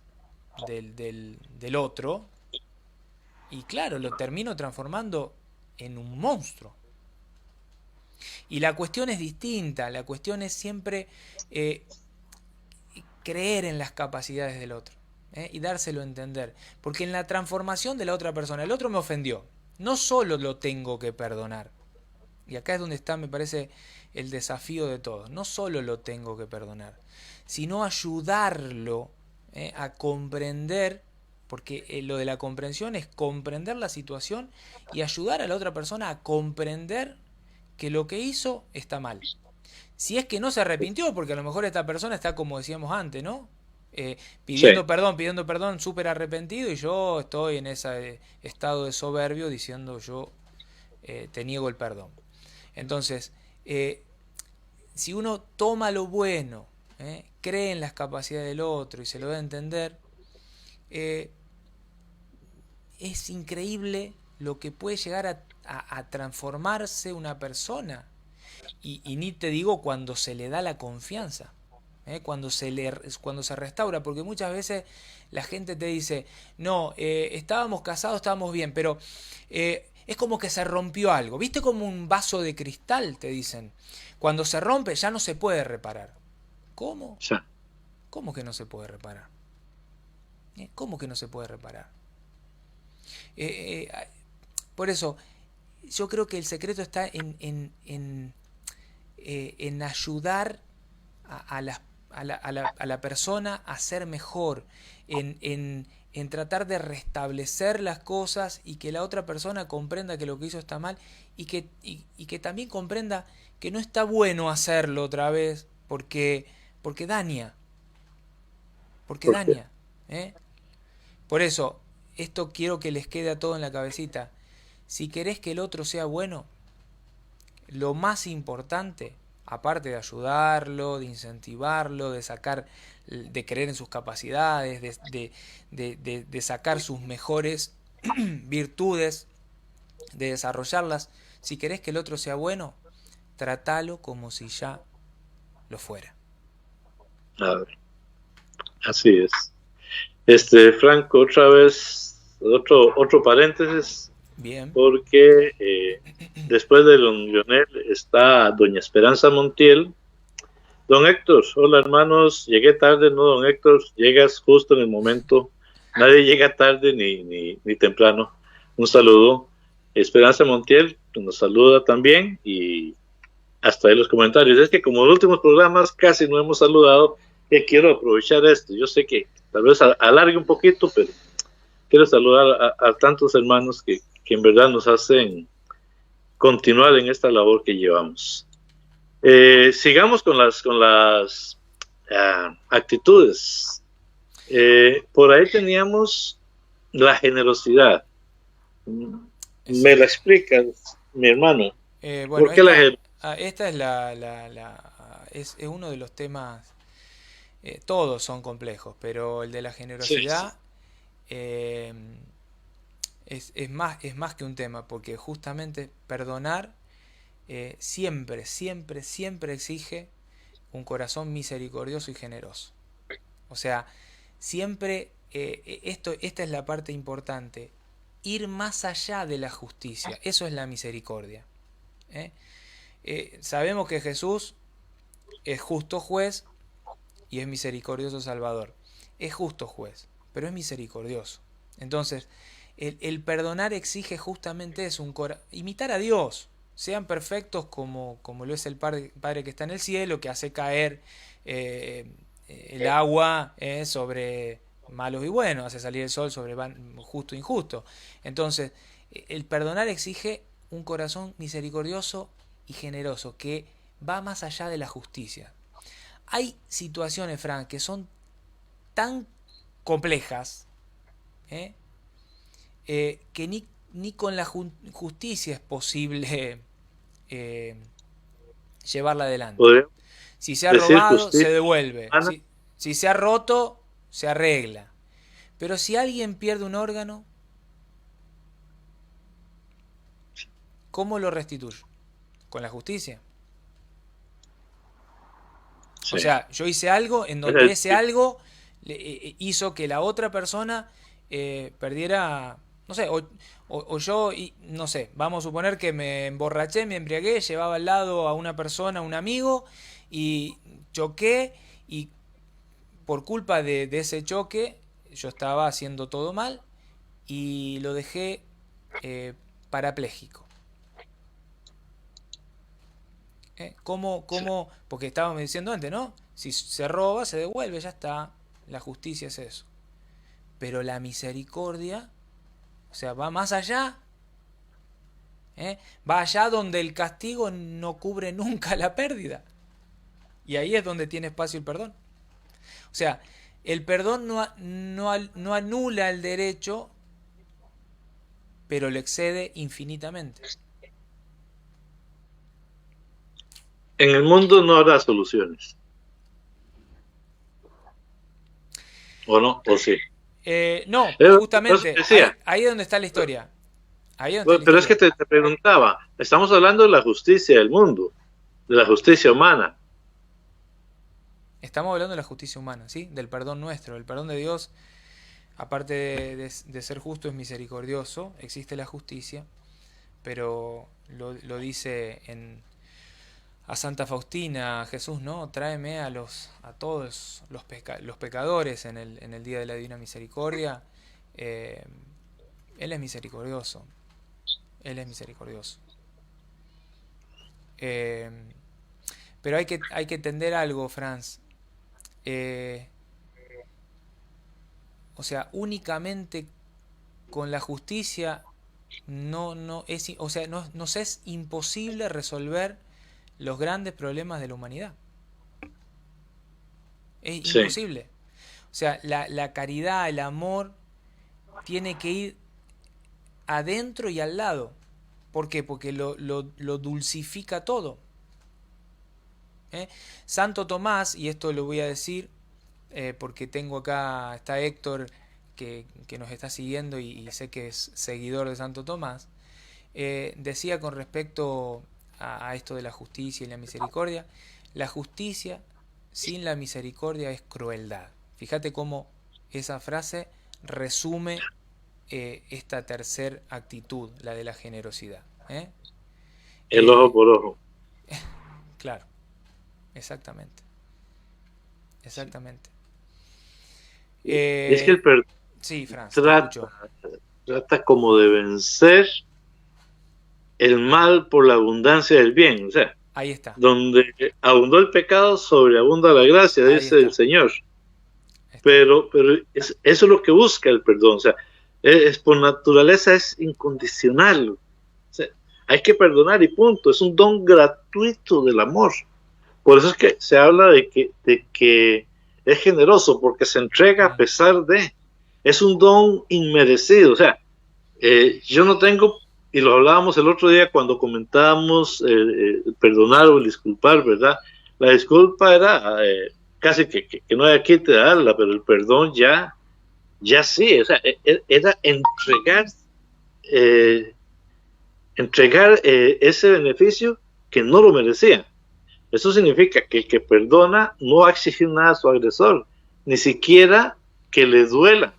Speaker 1: del otro, y claro, lo termino transformando en un monstruo. Y la cuestión es distinta, la cuestión es siempre eh, creer en las capacidades del otro, y dárselo a entender. Porque en la transformación de la otra persona, el otro me ofendió, no solo lo tengo que perdonar. Y acá es donde está, me parece, el desafío de todos. No solo lo tengo que perdonar, sino ayudarlo a comprender, porque lo de la comprensión es comprender la situación y ayudar a la otra persona a comprender que lo que hizo está mal. Si es que no se arrepintió, porque a lo mejor esta persona está como decíamos antes, ¿no?
Speaker 2: sí,
Speaker 1: pidiendo perdón, súper arrepentido, y yo estoy en ese estado de soberbio diciendo yo te niego el perdón. Entonces, eh, si uno toma lo bueno, cree en las capacidades del otro y se lo da a entender, eh, es increíble lo que puede llegar a transformarse una persona. Y ni te digo cuando se le da la confianza, cuando se restaura, porque muchas veces la gente te dice, no, estábamos casados, estábamos bien, pero es como que se rompió algo, ¿viste? Como un vaso de cristal, te dicen. Cuando se rompe ya no se puede reparar. ¿Cómo?
Speaker 2: sí,
Speaker 1: ¿Cómo que no se puede reparar? ¿Cómo que no se puede reparar? Eh, eh, por eso, yo creo que el secreto está en ayudar a, las, a la persona a ser mejor, en tratar de restablecer las cosas y que la otra persona comprenda que lo que hizo está mal y que también comprenda que no está bueno hacerlo otra vez porque daña, porque
Speaker 2: porque
Speaker 1: daña. ¿eh? Por eso, esto quiero que les quede a todo en la cabecita. Si querés que el otro sea bueno, lo más importante, aparte de ayudarlo, de incentivarlo, de creer en sus capacidades, de sacar sus mejores virtudes, de desarrollarlas, si querés que el otro sea bueno, tratalo como si ya lo fuera.
Speaker 2: a ver, así es. Franco, otra vez, otro paréntesis,
Speaker 1: Bien.
Speaker 2: porque después de don Lionel está doña Esperanza Montiel. Don Héctor, hola hermanos, llegué tarde, no, don Héctor, llegas justo en el momento, nadie llega tarde ni temprano. Un saludo. Esperanza Montiel nos saluda también y hasta ahí los comentarios. Es que como en los últimos programas casi no hemos saludado, que quiero aprovechar esto. Yo sé que tal vez alargue un poquito, pero quiero saludar a tantos hermanos que en verdad nos hacen continuar en esta labor que llevamos. Sigamos con las actitudes. Por ahí teníamos la generosidad. ¿Me la
Speaker 1: Sí.
Speaker 2: explicas, mi hermano?
Speaker 1: Bueno,
Speaker 2: ¿Por qué la generosidad?
Speaker 1: esta es es uno de los temas, todos son complejos, pero el de la
Speaker 2: Sí,
Speaker 1: generosidad eh, es más que un tema, porque justamente perdonar siempre, siempre, siempre exige un corazón misericordioso y generoso. O sea, siempre, esta es la parte importante, ir más allá de la justicia, eso es la misericordia. ¿Eh? Sabemos que Jesús es justo juez y es misericordioso salvador. Es justo juez, pero es misericordioso. Entonces, el perdonar exige justamente eso, imitar a Dios. Sean perfectos como lo es el Padre que está en el cielo, que hace caer el agua sobre malos y buenos, hace salir el sol sobre justo e injusto. Entonces, el perdonar exige un corazón misericordioso y generoso, que va más allá de la justicia. Hay situaciones, Frank, que son tan complejas, que ni con la justicia es posible llevarla adelante. Si se ha robado, se devuelve. Si se ha roto, se arregla. Pero si alguien pierde un órgano, ¿cómo lo restituyo? ¿Con la justicia? Sí. O sea, yo hice algo en donde ese algo hizo que la otra persona perdiera, no sé, o yo, no sé, vamos a suponer que me emborraché, me embriagué, llevaba al lado a una persona, a un amigo, y choqué, y por culpa de ese choque, yo estaba haciendo todo mal, y lo dejé parapléjico. ¿Cómo? Porque estábamos diciendo antes, ¿no? Si se roba, se devuelve, ya está. La justicia es eso. Pero la misericordia, o sea, va más allá. Va allá donde el castigo no cubre nunca la pérdida. Y ahí es donde tiene espacio el perdón. O sea, el perdón no anula el derecho, pero lo excede infinitamente.
Speaker 2: En el mundo no habrá soluciones. ¿O no? ¿O sí?
Speaker 1: No, justamente, ahí es donde está la historia.
Speaker 2: Pero es que te preguntaba, estamos hablando de la justicia del mundo, de la justicia humana.
Speaker 1: Estamos hablando de la justicia humana, ¿sí? Del perdón nuestro. El perdón de Dios, aparte de ser justo, es misericordioso. Existe la justicia, pero lo dice a Santa Faustina, Jesús, ¿no? Tráeme a todos los pecadores en el día de la Divina Misericordia. Él es misericordioso. Él es misericordioso. Pero hay que entender algo, Franz. O sea, únicamente con la justicia nos es imposible resolver los grandes problemas de la humanidad. Es imposible. O sea, la caridad, el amor, tiene que ir adentro y al lado. ¿Por qué? Porque lo dulcifica todo. Santo Tomás, y esto lo voy a decir porque tengo acá, está Héctor que nos está siguiendo y sé que es seguidor de Santo Tomás, decía con respecto a esto de la justicia y la misericordia: la justicia sin la misericordia es crueldad. Fíjate cómo esa frase resume esta tercera actitud, la de la generosidad.
Speaker 2: El ojo por ojo.
Speaker 1: Claro, exactamente.
Speaker 2: Es que el perdón
Speaker 1: Franz,
Speaker 2: trata como de vencer el mal por la abundancia del bien. O sea,
Speaker 1: ahí está.
Speaker 2: Donde abundó el pecado, sobreabunda la gracia, dice el Señor. Pero eso es lo que busca el perdón. O sea, por naturaleza es incondicional. O sea, hay que perdonar y punto. Es un don gratuito del amor. Por eso es que se habla de que es generoso, porque se entrega a pesar de. Es un don inmerecido. O sea, yo no tengo, y lo hablábamos el otro día cuando comentábamos perdonar o disculpar, ¿verdad? La disculpa era casi que no hay quien te darla, pero el perdón ya sí. O sea, era entregar ese beneficio que no lo merecía. Eso significa que el que perdona no va a exigir nada a su agresor, ni siquiera que le duela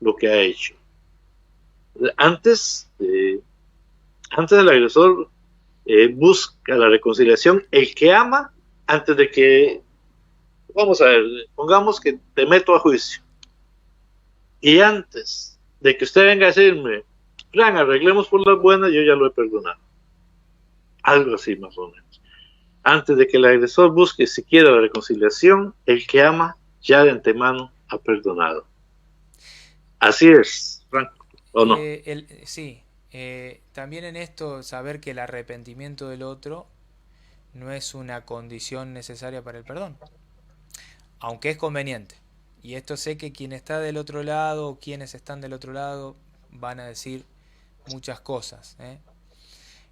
Speaker 2: lo que ha hecho. Antes, antes el agresor busca la reconciliación, el que ama, antes de que, vamos a ver, pongamos que te meto a juicio, y antes de que usted venga a decirme, Fran, arreglemos por las buenas, yo ya lo he perdonado. Algo así más o menos. Antes de que el agresor busque siquiera la reconciliación, el que ama ya de antemano ha perdonado. Así es, Frank, ¿o no?
Speaker 1: Sí, también en esto saber que el arrepentimiento del otro no es una condición necesaria para el perdón, aunque es conveniente. Y esto sé que quien está del otro lado, quienes están del otro lado, van a decir muchas cosas.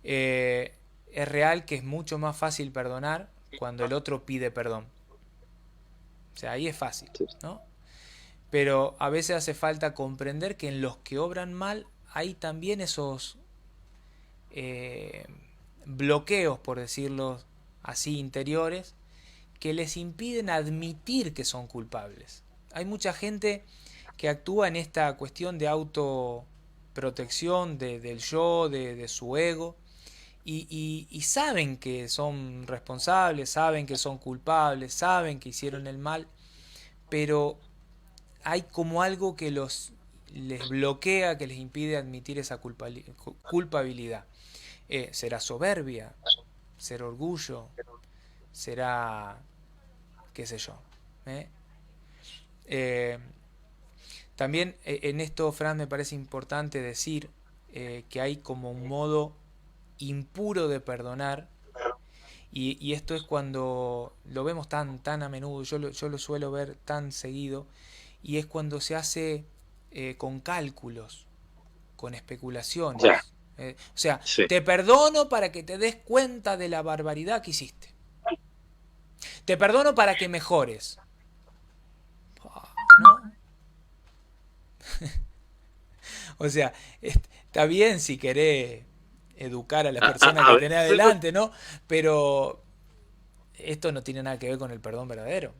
Speaker 1: Es real que es mucho más fácil perdonar cuando el otro pide perdón. O sea, ahí es fácil, ¿no? Pero a veces hace falta comprender que en los que obran mal hay también esos eh, bloqueos, por decirlo así, interiores, que les impiden admitir que son culpables. Hay mucha gente que actúa en esta cuestión de autoprotección del yo, de su ego, y saben que son responsables, saben que son culpables, saben que hicieron el mal, pero hay como algo que les bloquea, que les impide admitir esa culpabilidad. ¿Será soberbia? ¿Será orgullo? ¿Será qué sé yo? ¿eh? Eh, También en esto, Fran, me parece importante decir que hay como un modo impuro de perdonar, y esto es cuando lo vemos tan a menudo, yo lo suelo ver tan seguido, y es cuando se hace con cálculos, con
Speaker 2: Ya,
Speaker 1: especulaciones. O sea,
Speaker 2: sí.
Speaker 1: te perdono para que te des cuenta de la barbaridad que hiciste. Te perdono para que mejores. ¿No? O sea, está bien si querés educar a las personas
Speaker 2: A
Speaker 1: que tenés
Speaker 2: veces,
Speaker 1: adelante, ¿no? Pero esto no tiene nada que ver con el perdón verdadero.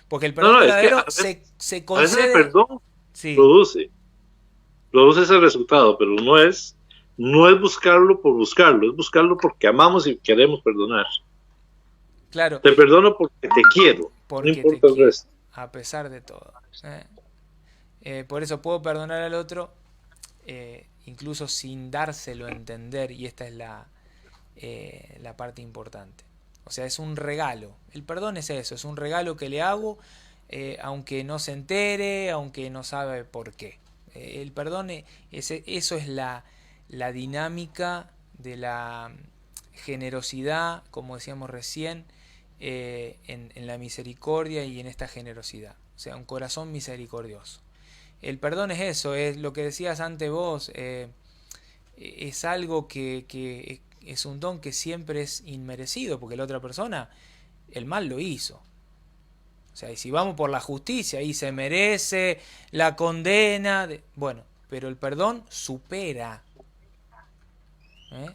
Speaker 1: Porque el
Speaker 2: no,
Speaker 1: perdón
Speaker 2: no, es que
Speaker 1: verdadero se
Speaker 2: a veces el
Speaker 1: concede...
Speaker 2: perdón
Speaker 1: Sí,
Speaker 2: produce, produce ese resultado, pero no es buscarlo por buscarlo, es buscarlo porque amamos y queremos perdonar.
Speaker 1: claro,
Speaker 2: Te perdono porque te quiero, no
Speaker 1: porque te
Speaker 2: importa el
Speaker 1: quiero,
Speaker 2: resto.
Speaker 1: a pesar de todo. ¿eh? Por eso puedo perdonar al otro, incluso sin dárselo a entender, y esta es la parte importante. O sea, es un regalo. El perdón es eso, es un regalo que le hago, aunque no se entere, aunque no sabe por qué. El perdón, eso es la dinámica de la generosidad, como decíamos recién, en la misericordia y en esta generosidad. O sea, un corazón misericordioso. El perdón es eso, es lo que decías antes vos, es algo que es un don que siempre es inmerecido, porque la otra persona el mal lo hizo. O sea, y si vamos por la justicia, ahí se merece la condena. Bueno, pero el perdón supera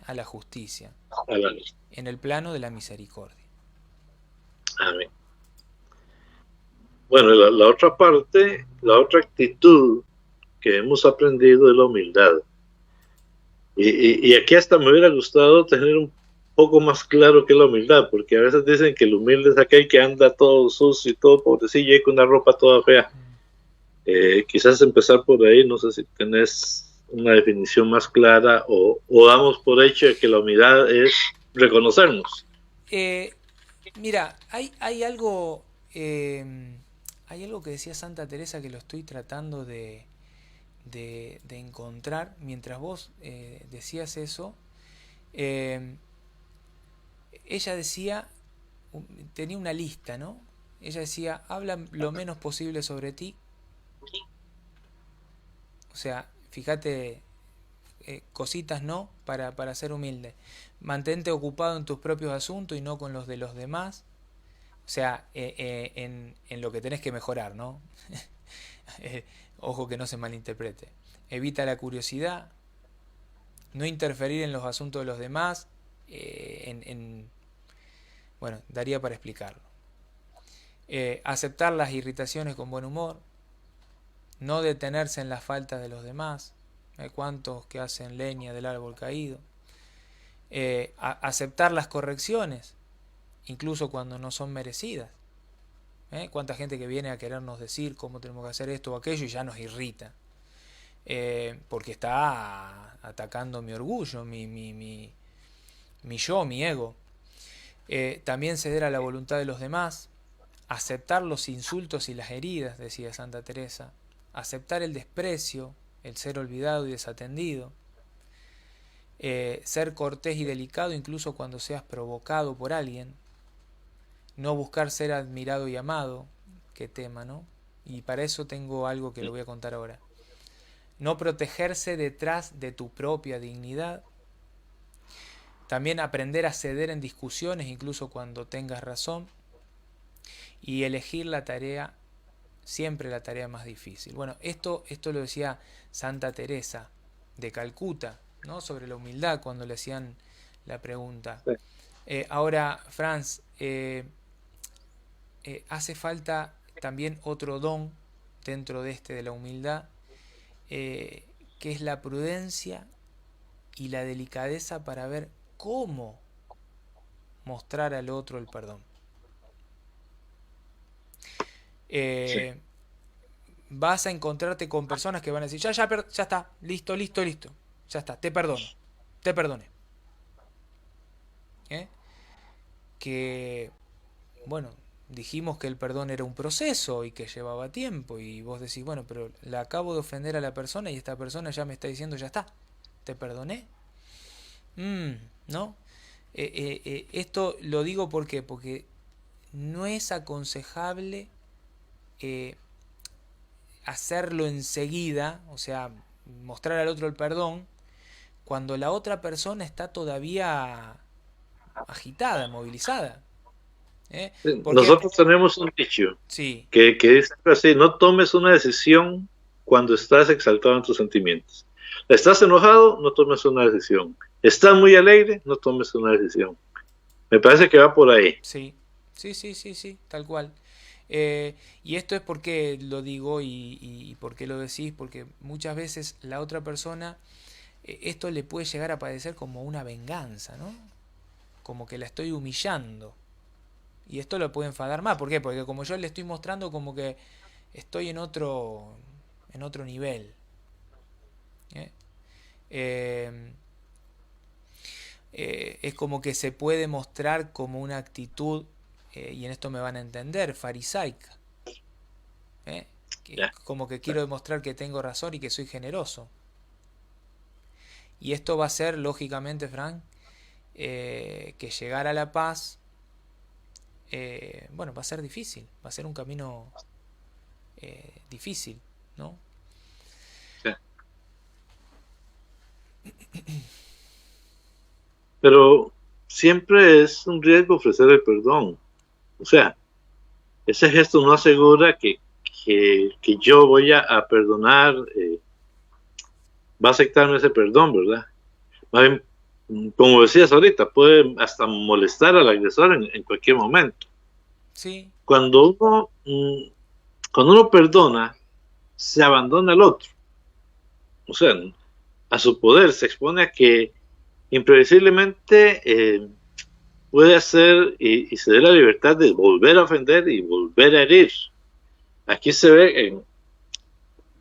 Speaker 1: a la justicia en el plano de la misericordia.
Speaker 2: Amén. Bueno, la otra parte, la otra actitud que hemos aprendido es la humildad. Y aquí hasta me hubiera gustado tener un poco más claro qué es la humildad, porque a veces dicen que el humilde es aquel que anda todo sucio y todo pobrecillo y con una ropa toda fea. Quizás empezar por ahí, no sé si tenés una definición más clara o damos por hecho de que la humildad es reconocernos.
Speaker 1: Eh, Mira, hay algo que decía Santa Teresa que lo estoy tratando de encontrar. Mientras vos decías eso, eh, ella decía, tenía una lista, ¿no? Ella decía, habla lo menos posible sobre ti. O sea, fíjate, cositas no para ser humilde. Mantente ocupado en tus propios asuntos y no con los de los demás. O sea, en lo que tenés que mejorar, ¿no? Ojo que no se malinterprete. Evita la curiosidad, no interferir en los asuntos de los demás, en Bueno, daría para explicarlo. Aceptar las irritaciones con buen humor, no detenerse en las faltas de los demás. Hay cuantos que hacen leña del árbol caído. Aceptar las correcciones, incluso cuando no son merecidas. Cuánta gente que viene a querernos decir cómo tenemos que hacer esto o aquello y ya nos irrita. Porque está atacando mi orgullo, mi yo, mi ego. También ceder a la voluntad de los demás, aceptar los insultos y las heridas, decía Santa Teresa, aceptar el desprecio, el ser olvidado y desatendido, ser cortés y delicado incluso cuando seas provocado por alguien, no buscar ser admirado y amado, qué tema, ¿no? Y para eso tengo algo que le voy a contar ahora. No protegerse detrás de tu propia dignidad. También aprender a ceder en discusiones incluso cuando tengas razón. Y elegir la tarea, siempre la tarea más difícil. Bueno, esto lo decía Santa Teresa de Calcuta, ¿no? Sobre la humildad cuando le hacían la pregunta.
Speaker 2: Sí.
Speaker 1: Ahora, Franz, hace falta también otro don dentro de la humildad, que es la prudencia y la delicadeza para ver cómo mostrar al otro el perdón.
Speaker 2: Sí.
Speaker 1: Vas a encontrarte con personas que van a decir, ya está, listo, ya está, te perdoné. Que, bueno, dijimos que el perdón era un proceso y que llevaba tiempo y vos decís, bueno, pero le acabo de ofender a la persona y esta persona ya me está diciendo, ya está, te perdoné. ¿No? Esto lo digo porque no es aconsejable hacerlo enseguida, o sea, mostrar al otro el perdón, cuando la otra persona está todavía agitada, movilizada. Porque,
Speaker 2: Nosotros tenemos un dicho
Speaker 1: sí,
Speaker 2: que dice así: no tomes una decisión cuando estás exaltado en tus sentimientos. ¿Estás enojado? No tomes una decisión. ¿Estás muy alegre? No tomes una decisión. Me parece que va por ahí.
Speaker 1: sí, sí, tal cual. Y esto es porque lo digo y por qué lo decís, porque muchas veces la otra persona, esto le puede llegar a parecer como una venganza, ¿no? Como que la estoy humillando. Y esto lo puede enfadar más. ¿Por qué? Porque como yo le estoy mostrando como que estoy en otro nivel. ¿eh? Eh, es como que se puede mostrar como una actitud, y en esto me van a entender, farisaica.
Speaker 2: Ya.
Speaker 1: Como que quiero demostrar que tengo razón y que soy generoso. Y esto va a ser, lógicamente, Frank, que llegar a la paz, bueno, va a ser difícil, va a ser un camino difícil, ¿no?
Speaker 2: Sí. Pero siempre es un riesgo ofrecer el perdón. O sea, ese gesto no asegura que yo voy a perdonar, va a aceptarme ese perdón, ¿verdad? Más bien, como decías ahorita, puede hasta molestar al agresor en cualquier momento.
Speaker 1: Sí,
Speaker 2: Cuando cuando uno perdona, se abandona al otro. O sea, a su poder, se expone a que imprevisiblemente puede hacer y se dé la libertad de volver a ofender y volver a herir. Aquí se ve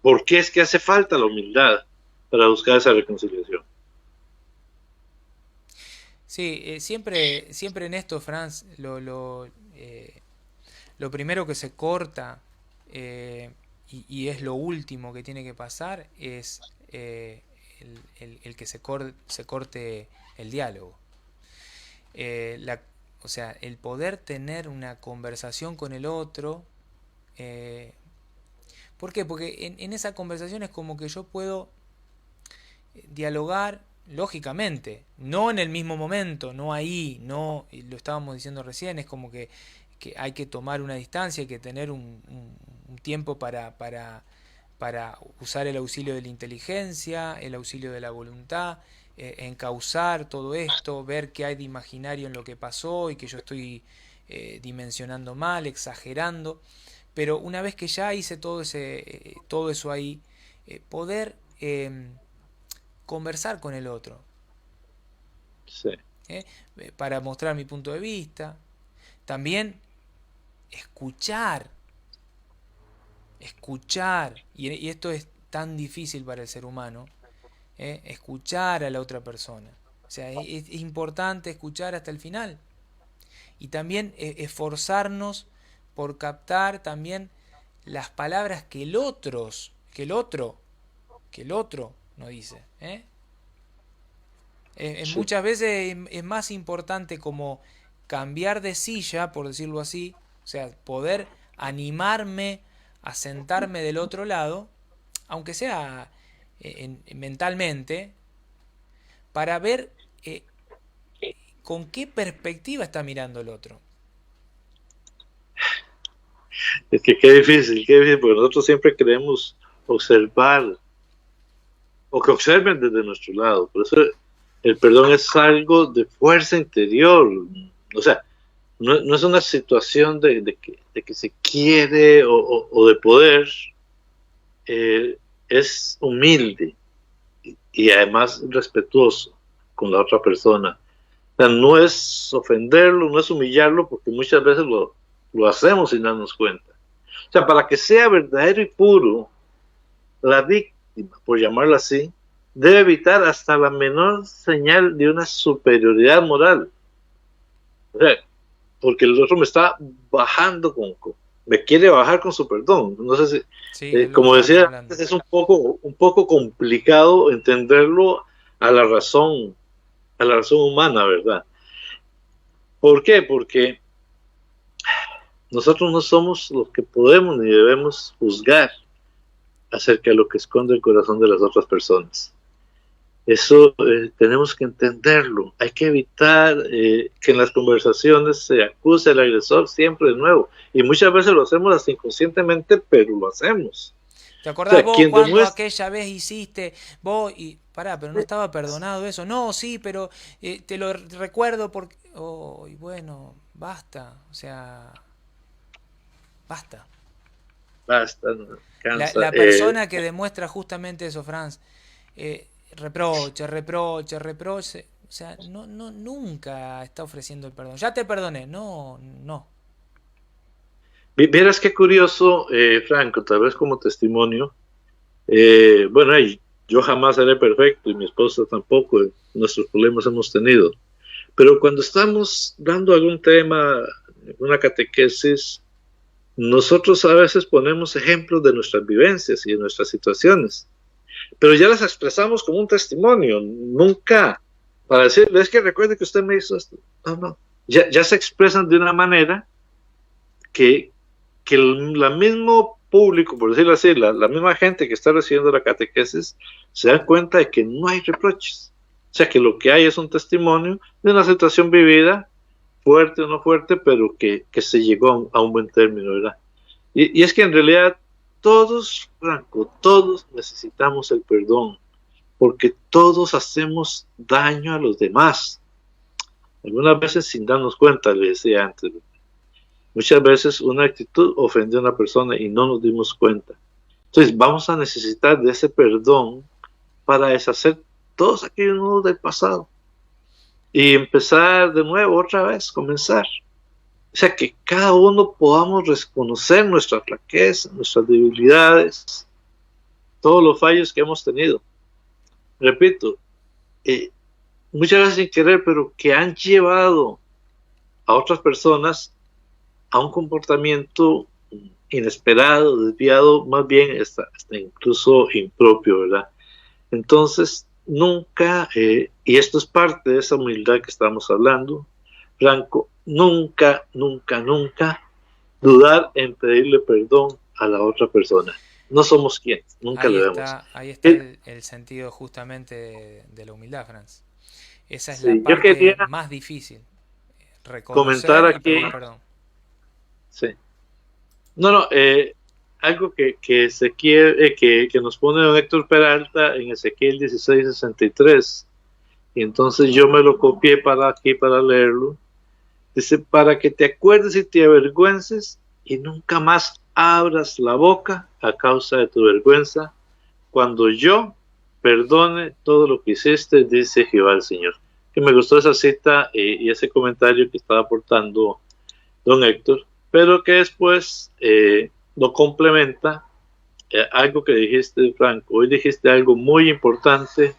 Speaker 2: por qué es que hace falta la humildad para buscar esa reconciliación.
Speaker 1: sí, siempre en esto, Franz, lo primero que se corta, y es lo último que tiene que pasar, es el que se corte el diálogo. O sea, el poder tener una conversación con el otro. ¿Por qué? Porque en esa conversación es como que yo puedo dialogar lógicamente, no en el mismo momento, no ahí, no, lo estábamos diciendo recién, es como que hay que tomar una distancia, hay que tener un tiempo para usar el auxilio de la inteligencia, el auxilio de la voluntad, encauzar todo esto, ver qué hay de imaginario en lo que pasó y que yo estoy dimensionando mal, exagerando. Pero una vez que ya hice todo eso ahí, poder conversar con el otro,
Speaker 2: Sí,
Speaker 1: ¿eh? Para mostrar mi punto de vista. También escuchar, escuchar, y esto es tan difícil para el ser humano, escuchar a la otra persona. O sea, es importante escuchar hasta el final. Y también esforzarnos por captar también las palabras que el otro no dice.
Speaker 2: sí.
Speaker 1: Muchas veces es más importante como cambiar de silla, por decirlo así, o sea, poder animarme a sentarme del otro lado, aunque sea mentalmente, para ver con qué perspectiva está mirando el otro.
Speaker 2: Es que qué difícil, porque nosotros siempre queremos observar o que observen desde nuestro lado. Por eso el perdón es algo de fuerza interior. O sea, no es una situación de que se quiere o de poder. Es humilde y además respetuoso con la otra persona. O sea, no es ofenderlo, no es humillarlo, porque muchas veces lo hacemos sin darnos cuenta. O sea, para que sea verdadero y puro, la víctima, por llamarlo así, debe evitar hasta la menor señal de una superioridad moral. O sea, porque el otro me está bajando me quiere bajar con su perdón. No sé si,
Speaker 1: Sí, es lo que
Speaker 2: como
Speaker 1: estábamos
Speaker 2: decía,
Speaker 1: hablando.
Speaker 2: es un poco complicado entenderlo a a la razón humana, ¿verdad? ¿Por qué? Porque nosotros no somos los que podemos ni debemos juzgar acerca de lo que esconde el corazón de las otras personas. Eso tenemos que entenderlo. Hay que evitar que en las conversaciones se acuse al agresor siempre de nuevo. Y muchas veces lo hacemos hasta inconscientemente, pero lo hacemos.
Speaker 1: ¿Te
Speaker 2: O
Speaker 1: acordás
Speaker 2: sea,
Speaker 1: vos
Speaker 2: quien
Speaker 1: cuando
Speaker 2: demuestra...
Speaker 1: aquella vez hiciste vos y pará, pero no estaba perdonado eso? No, sí, pero te lo recuerdo porque oh, y bueno, basta, o sea, basta.
Speaker 2: Basta, no, cansa.
Speaker 1: La persona que demuestra justamente eso, Franz, reproche, reproche, reproche, o sea, nunca está ofreciendo el perdón. Ya te perdoné, no, no.
Speaker 2: Vieras qué curioso, Franco, tal vez como testimonio. Bueno, yo jamás seré perfecto y mi esposa tampoco. Nuestros problemas hemos tenido. Pero cuando estamos dando algún tema, una catequesis, nosotros a veces ponemos ejemplos de nuestras vivencias y de nuestras situaciones, pero ya las expresamos como un testimonio, nunca para decirle, es que recuerde que usted me hizo esto. No, no. Ya se expresan de una manera que, que el mismo público, por decirlo así, la misma gente que está recibiendo la catequesis, se da cuenta de que no hay reproches. O sea, que lo que hay es un testimonio de una situación vivida, fuerte o no fuerte, pero que se llegó a un buen término, ¿verdad? Y es que en realidad todos, Franco, todos necesitamos el perdón, porque todos hacemos daño a los demás. Algunas veces sin darnos cuenta, le decía antes. Muchas veces una actitud ofendió a una persona y no nos dimos cuenta. Entonces vamos a necesitar de ese perdón para deshacer todos aquellos nudos del pasado y empezar de nuevo, otra vez, comenzar. O sea, que cada uno podamos reconocer nuestra flaqueza, nuestras debilidades, todos los fallos que hemos tenido. Repito, muchas veces sin querer, pero que han llevado a otras personas a un comportamiento inesperado, desviado, más bien hasta incluso impropio, ¿verdad? Entonces, nunca, y esto es parte de esa humildad que estamos hablando, Franco, nunca, nunca, nunca dudar en pedirle perdón a la otra persona. No somos quienes, nunca lo debemos.
Speaker 1: Ahí está el sentido justamente de la humildad, Franz. Esa es la
Speaker 2: Sí, yo
Speaker 1: parte
Speaker 2: quería
Speaker 1: más difícil,
Speaker 2: comentar
Speaker 1: reconocer y
Speaker 2: aquí,
Speaker 1: pedir perdón.
Speaker 2: sí. No, no, algo que nos pone don Héctor Peralta en Ezequiel 16:63. y entonces yo me lo copié para aquí para leerlo. Dice, para que te acuerdes y te avergüences y nunca más abras la boca a causa de tu vergüenza, cuando yo perdone todo lo que hiciste, dice Jehová el Señor. Que me gustó esa cita y ese comentario que estaba aportando don Héctor, pero que después lo complementa algo que dijiste, Franco. Hoy dijiste algo muy importante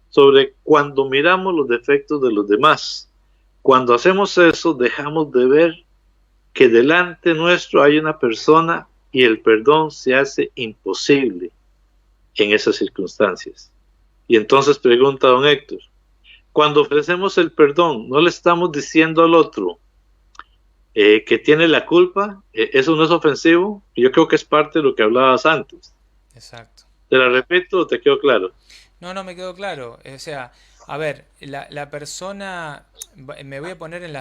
Speaker 2: sobre cuando miramos los defectos de los demás. Cuando hacemos eso, dejamos de ver que delante nuestro hay una persona y el perdón se hace imposible en esas circunstancias. Y entonces pregunta don Héctor, cuando ofrecemos el perdón, ¿no le estamos diciendo al otro que tiene la culpa? ¿Eso no es ofensivo? Yo creo que es parte de lo que hablabas antes.
Speaker 1: Exacto.
Speaker 2: ¿Te la repito o te quedó claro?
Speaker 1: No, no me quedó claro. O sea, a ver, la persona, me voy a poner en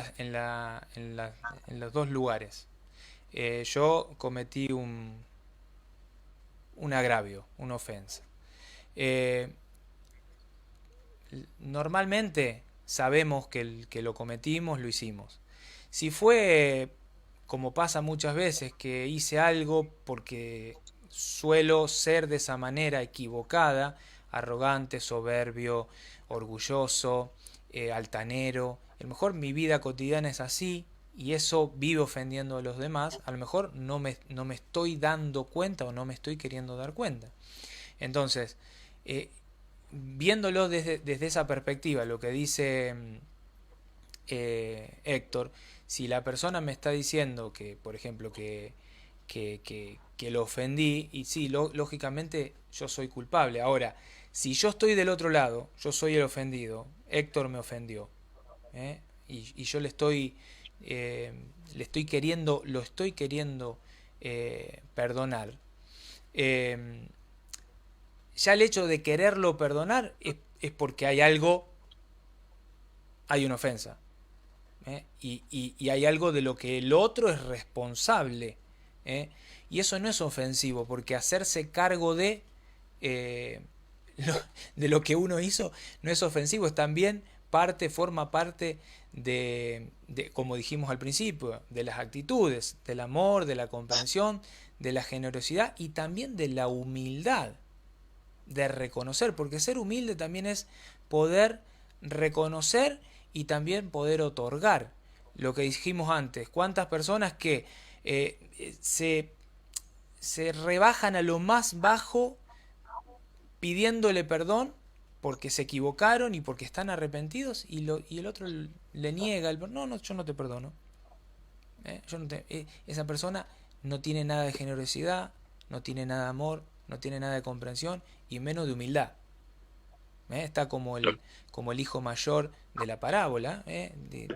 Speaker 1: los dos lugares. Yo cometí un agravio, una ofensa. Eh, Normalmente sabemos que lo cometimos, lo hicimos. Si fue, como pasa muchas veces, que hice algo porque suelo ser de esa manera equivocada, arrogante, soberbio, orgulloso, altanero, a lo mejor mi vida cotidiana es así y eso vive ofendiendo a los demás, a lo mejor no me estoy dando cuenta o no me estoy queriendo dar cuenta. Entonces, eh, viéndolo desde esa perspectiva, lo que dice Héctor, si la persona me está diciendo que, por ejemplo, que lo ofendí, y sí, lógicamente yo soy culpable. Ahora, si yo estoy del otro lado, yo soy el ofendido, Héctor me ofendió, ¿eh? Y yo eh, le estoy queriendo, lo estoy queriendo perdonar. Eh, ya el hecho de quererlo perdonar es porque hay algo, hay una ofensa. Y hay algo de lo que el otro es responsable. ¿eh? Y eso no es ofensivo, porque hacerse cargo eh, lo, de lo que uno hizo no es ofensivo, es también forma parte como dijimos al principio, de las actitudes, del amor, de la comprensión, de la generosidad y también de la humildad, de reconocer, porque ser humilde también es poder reconocer y también poder otorgar. Lo que dijimos antes, cuántas personas que se, se rebajan a lo más bajo pidiéndole perdón porque se equivocaron y porque están arrepentidos y el otro le niega el perdón. No, no, yo no te perdono. Esa persona no tiene nada de generosidad, no tiene nada de amor, no tiene nada de comprensión y menos de humildad. Está como el hijo mayor de la parábola.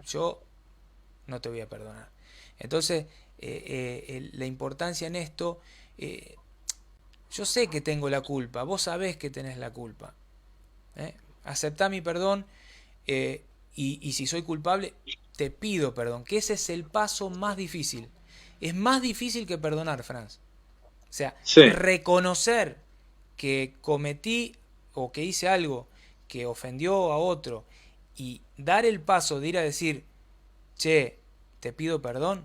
Speaker 1: Yo no te voy a perdonar. Entonces, la importancia en esto, yo sé que tengo la culpa, vos sabés que tenés la culpa. Aceptá mi perdón y si soy culpable, te pido perdón, que ese es el paso más difícil. Es más difícil que perdonar, Franz. O sea,
Speaker 2: Sí.
Speaker 1: reconocer que cometí o que hice algo que ofendió a otro y dar el paso de ir a decir, che, te pido perdón,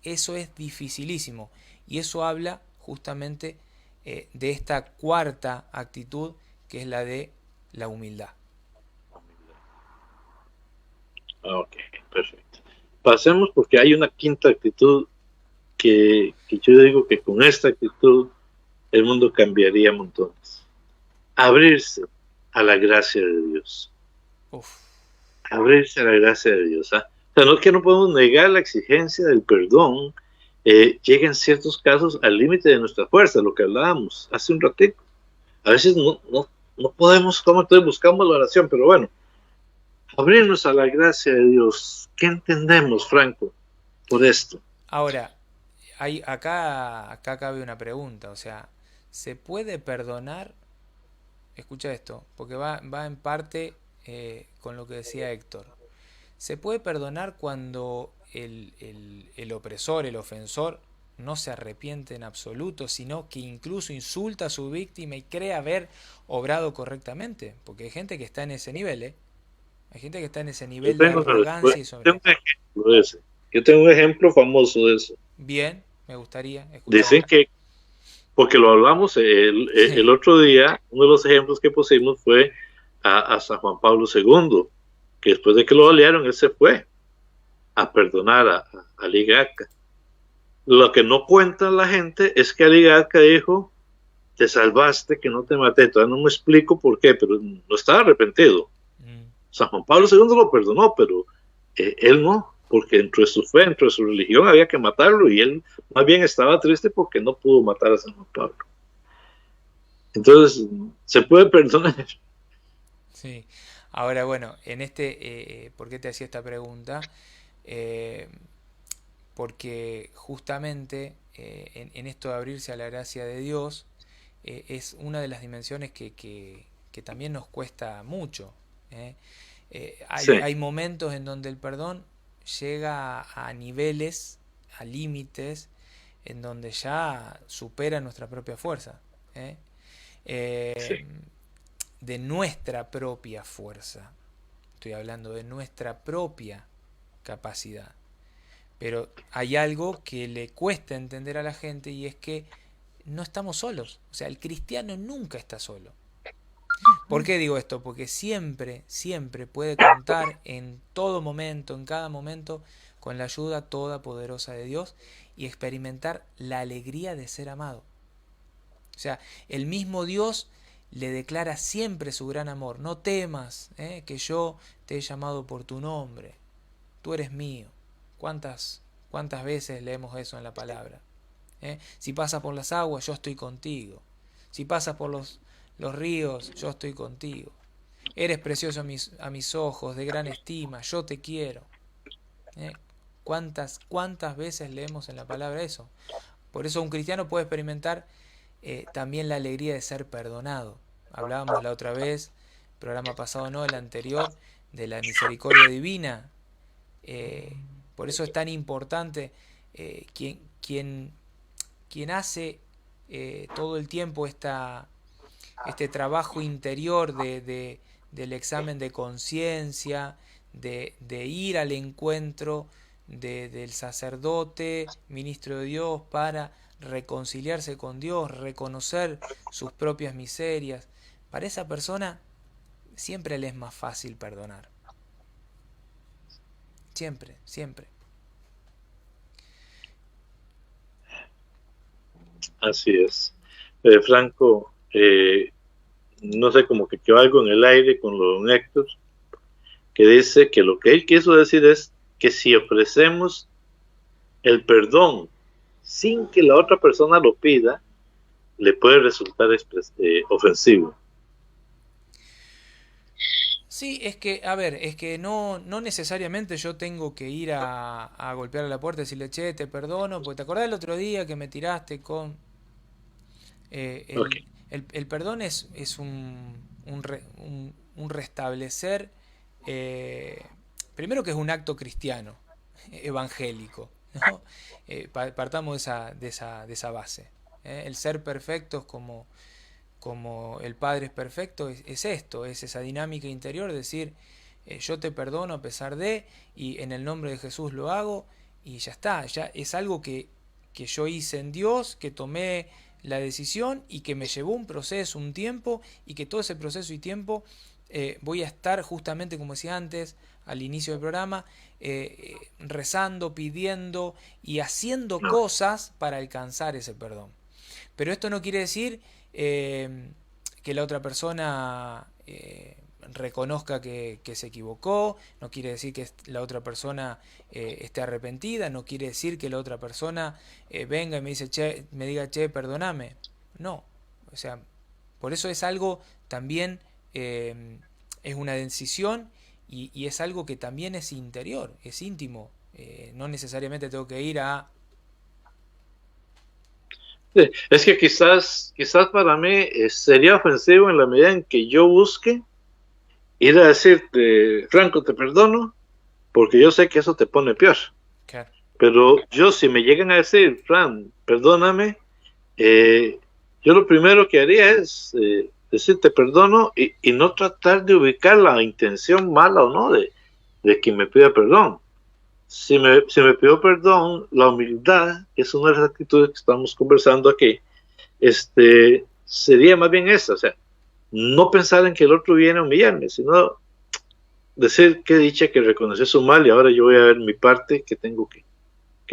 Speaker 1: eso es dificilísimo. Y eso habla justamente de esta cuarta actitud que es la de la humildad.
Speaker 2: Ok, perfecto. Pasemos porque hay una quinta actitud que yo digo que con esta actitud el mundo cambiaría montones. Abrirse a la gracia de Dios.
Speaker 1: Uf.
Speaker 2: Abrirse a la gracia de Dios. ¿Ah? O sea, no es que no podemos negar la exigencia del perdón. Llega en ciertos casos al límite de nuestra fuerza, lo que hablábamos hace un ratito. A veces no podemos, como entonces buscamos la oración, pero bueno, abrirnos a la gracia de Dios. ¿Qué entendemos, Franco, por esto?
Speaker 1: Ahora, acá cabe una pregunta, o sea, ¿se puede perdonar? Escucha esto, porque va en parte con lo que decía Héctor. ¿Se puede perdonar cuando el opresor, el ofensor, no se arrepiente en absoluto, sino que incluso insulta a su víctima y cree haber obrado correctamente, porque hay gente que está en ese nivel, ¿eh? Hay gente que está en ese
Speaker 2: Yo
Speaker 1: nivel de
Speaker 2: tengo una
Speaker 1: arrogancia y
Speaker 2: tengo
Speaker 1: sobre...
Speaker 2: un ejemplo de ese. Yo tengo un ejemplo famoso de eso.
Speaker 1: Bien, me gustaría
Speaker 2: Dicen
Speaker 1: escucharlo.
Speaker 2: que, porque lo hablamos el
Speaker 1: Sí,
Speaker 2: otro día, uno de los ejemplos que pusimos fue a San Juan Pablo II, que después de que lo balearon, él se fue a perdonar a Ligaca. Lo que no cuenta la gente es que Ligaca dijo, te salvaste, que no te maté. Todavía no me explico por qué, pero no estaba arrepentido.
Speaker 1: mm,
Speaker 2: San Juan Pablo II lo perdonó, pero él no, porque dentro de su fe, dentro de su religión había que matarlo y él más bien estaba triste porque no pudo matar a San Juan Pablo. Entonces, se puede perdonar.
Speaker 1: sí. Ahora, bueno, en ¿por qué te hacía esta pregunta? Eh, Porque justamente en esto de abrirse a la gracia de Dios es una de las dimensiones que también nos cuesta mucho. ¿Eh?
Speaker 2: Sí,
Speaker 1: Hay momentos en donde el perdón llega a niveles, a límites, en donde ya supera nuestra propia fuerza. ¿Eh?
Speaker 2: sí,
Speaker 1: Eh, de nuestra propia fuerza. Estoy hablando de nuestra propia capacidad. Pero hay algo que le cuesta entender a la gente y es que no estamos solos. O sea, el cristiano nunca está solo. ¿Por qué digo esto? Porque siempre, siempre puede contar en todo momento, en cada momento, con la ayuda todopoderosa de Dios y experimentar la alegría de ser amado. O sea, el mismo Dios le declara siempre su gran amor. No temas, que yo te he llamado por tu nombre. Tú eres mío. ¿Cuántas veces leemos eso en la palabra? Si pasas por las aguas, yo estoy contigo. Si pasas por los ríos, yo estoy contigo. Eres precioso a mis ojos, de gran estima, yo te quiero. ¿Eh? ¿Cuántas veces leemos en la palabra eso? Por eso un cristiano puede experimentar también la alegría de ser perdonado. Hablábamos la otra vez, programa pasado no, el anterior, de la misericordia divina. Eh, por eso es tan importante quien hace todo el tiempo este trabajo interior del examen de conciencia, de ir al encuentro del sacerdote, ministro de Dios, para reconciliarse con Dios, reconocer sus propias miserias. Para esa persona siempre le es más fácil perdonar. Siempre, siempre.
Speaker 2: así es. Franco, no sé, como que quedó algo en el aire con lo de don Héctor, que dice que lo que él quiso decir es que si ofrecemos el perdón sin que la otra persona lo pida, le puede resultar ofensivo.
Speaker 1: Sí, es que, a ver, es que no necesariamente yo tengo que ir a golpear a la puerta y decirle, che, te perdono, porque te acordás el otro día que me tiraste con... eh,
Speaker 2: Ok,
Speaker 1: el, el perdón es un restablecer, eh, primero que es un acto cristiano, evangélico, ¿no? Partamos de esa base. El ser perfectos como el Padre es perfecto, es esto, es esa dinámica interior, decir, yo te perdono a pesar de, y en el nombre de Jesús lo hago, y ya está, ya es algo que yo hice en Dios, que tomé la decisión y que me llevó un proceso, un tiempo, y que todo ese proceso y tiempo voy a estar justamente, como decía antes, al inicio del programa, rezando, pidiendo y haciendo cosas para alcanzar ese perdón. Pero esto no quiere decir que la otra persona reconozca que se equivocó, no quiere decir que la otra persona esté arrepentida, no quiere decir que la otra persona venga y me diga, che, perdóname. No, o sea, por eso es algo también, es una decisión y es algo que también es interior, es íntimo. No necesariamente tengo que ir a...
Speaker 2: sí, es que quizás para mí sería ofensivo en la medida en que yo busque ir a decirte, Franco, te perdono, porque yo sé que eso te pone peor.
Speaker 1: Claro,
Speaker 2: Pero yo, si me llegan a decir, Fran, perdóname, yo lo primero que haría es decir te perdono y no tratar de ubicar la intención mala o no de quien me pida perdón. Si me pidió perdón, la humildad, que es una de las actitudes que estamos conversando aquí, sería más bien esa, o sea, no pensar en que el otro viene a humillarme, sino decir qué dicha que reconoció su mal y ahora yo voy a ver mi parte que tengo que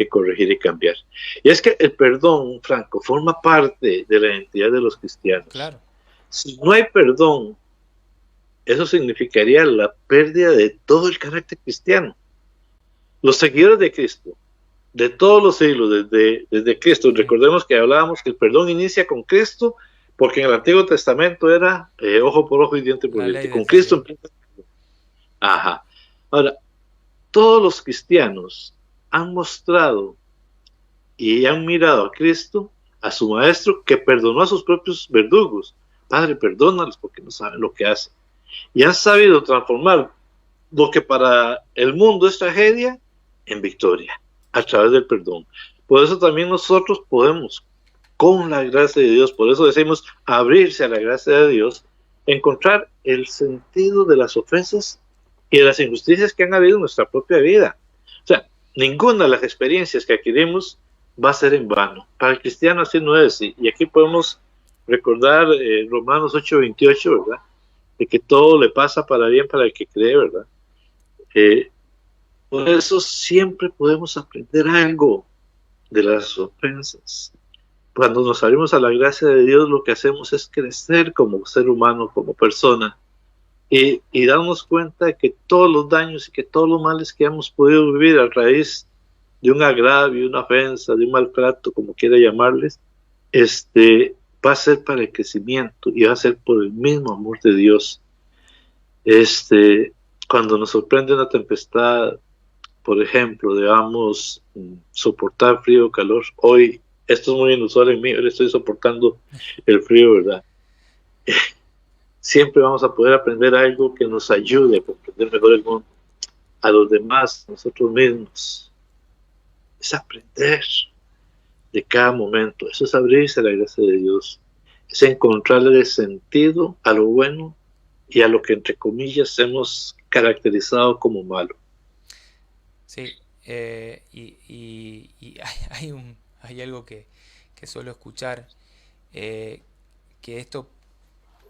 Speaker 2: corregir y cambiar. Y es que el perdón, Franco, forma parte de la identidad de los cristianos.
Speaker 1: Claro.
Speaker 2: Si no hay perdón, eso significaría la pérdida de todo el carácter cristiano. Los seguidores de Cristo, de todos los siglos, desde Cristo, recordemos que hablábamos que el perdón inicia con Cristo, porque en el Antiguo Testamento era ojo por ojo y diente por diente. Con Cristo empieza. Ajá. Ahora, todos los cristianos han mostrado y han mirado a Cristo, a su maestro, que perdonó a sus propios verdugos. Padre, perdónalos porque no saben lo que hacen. Y han sabido transformar lo que para el mundo es tragedia en victoria, a través del perdón. Por eso también nosotros podemos, con la gracia de Dios, por eso decimos abrirse a la gracia de Dios, encontrar el sentido de las ofensas y de las injusticias que han habido en nuestra propia vida. O sea, ninguna de las experiencias que adquirimos va a ser en vano. Para el cristiano así no es. Y aquí podemos recordar Romanos 8:28, ¿verdad? De que todo le pasa para bien para el que cree, ¿verdad? Por eso siempre podemos aprender algo de las ofensas. Cuando nos abrimos a la gracia de Dios, lo que hacemos es crecer como ser humano, como persona, y darnos cuenta de que todos los daños y que todos los males que hemos podido vivir a raíz de un agravio, una ofensa, de un maltrato, como quiera llamarles, va a ser para el crecimiento y va a ser por el mismo amor de Dios. Cuando nos sorprende una tempestad, por ejemplo, debamos soportar frío o calor. Hoy, esto es muy inusual en mí, ahora estoy soportando el frío, ¿verdad? Siempre vamos a poder aprender algo que nos ayude a comprender mejor el mundo, a los demás, a nosotros mismos. Es aprender de cada momento, eso es abrirse a la gracia de Dios, es encontrarle sentido a lo bueno y a lo que entre comillas hemos caracterizado como malo.
Speaker 1: Sí, y hay algo que suelo escuchar, que esto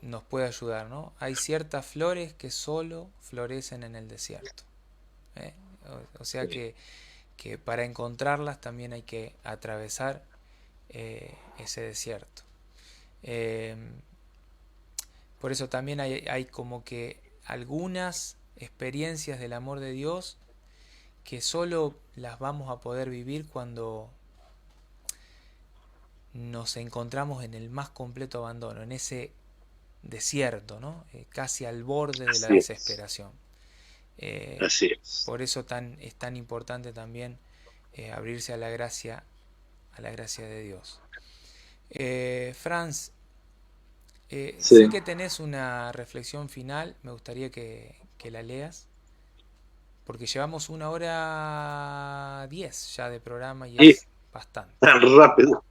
Speaker 1: nos puede ayudar, ¿no? Hay ciertas flores que solo florecen en el desierto. O sea que para encontrarlas también hay que atravesar ese desierto. Por eso también hay como que algunas experiencias del amor de Dios que solo las vamos a poder vivir cuando nos encontramos en el más completo abandono, en ese desierto, ¿no? Casi al borde de la desesperación.
Speaker 2: Así es.
Speaker 1: Por eso es tan importante también abrirse a la gracia de Dios. Franz, sé que tenés una reflexión final, me gustaría que la leas, porque llevamos 1:10 ya de programa y es bastante.
Speaker 2: Tan rápido.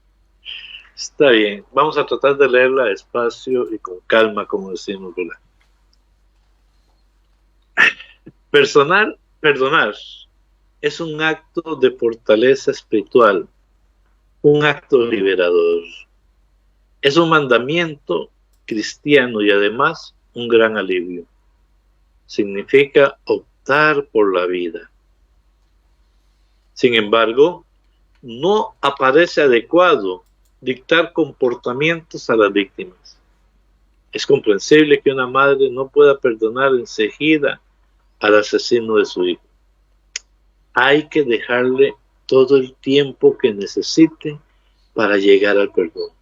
Speaker 2: Está bien, vamos a tratar de leerla despacio y con calma, como decimos, ¿verdad? Perdonar es un acto de fortaleza espiritual, un acto liberador. Es un mandamiento cristiano y además un gran alivio. Significa optar por la vida. Sin embargo, no aparece adecuado dictar comportamientos a las víctimas. Es comprensible que una madre no pueda perdonar enseguida al asesino de su hijo. Hay que dejarle todo el tiempo que necesite para llegar al perdón.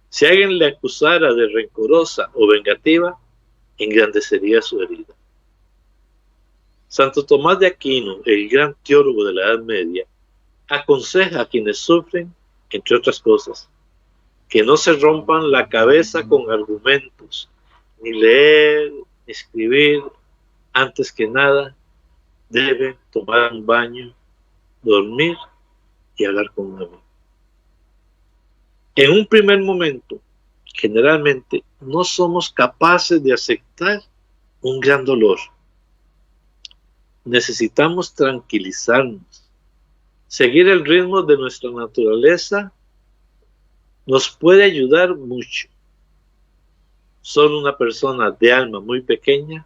Speaker 2: Si alguien le acusara de rencorosa o vengativa, engrandecería su herida. Santo Tomás de Aquino, el gran teólogo de la Edad Media, aconseja a quienes sufren, entre otras cosas, que no se rompan la cabeza con argumentos, ni leer, ni escribir. Antes que nada, deben tomar un baño dormir y hablar con un amigo. En un primer momento, generalmente no somos capaces de aceptar un gran dolor. Necesitamos tranquilizarnos. Seguir el ritmo de nuestra naturaleza nos puede ayudar mucho. Solo una persona de alma muy pequeña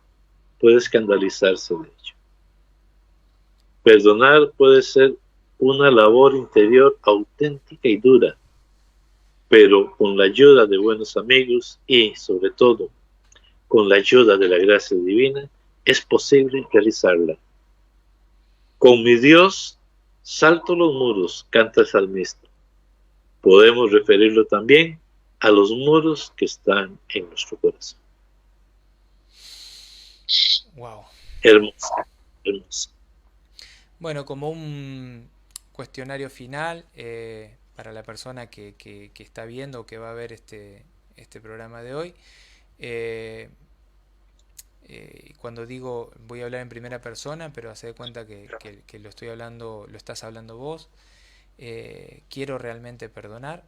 Speaker 2: puede escandalizarse de ello. Perdonar puede ser una labor interior auténtica y dura, pero con la ayuda de buenos amigos y, sobre todo, con la ayuda de la gracia divina, es posible realizarla. Con mi Dios salto los muros, canta el salmista. Podemos referirlo también a los muros que están en nuestro corazón.
Speaker 1: Wow.
Speaker 2: Hermoso, hermoso.
Speaker 1: Bueno, como un cuestionario final para la persona que está viendo o que va a ver este programa de hoy. Cuando digo, voy a hablar en primera persona, pero hace de cuenta que lo estoy hablando, lo estás hablando vos. Quiero realmente perdonar,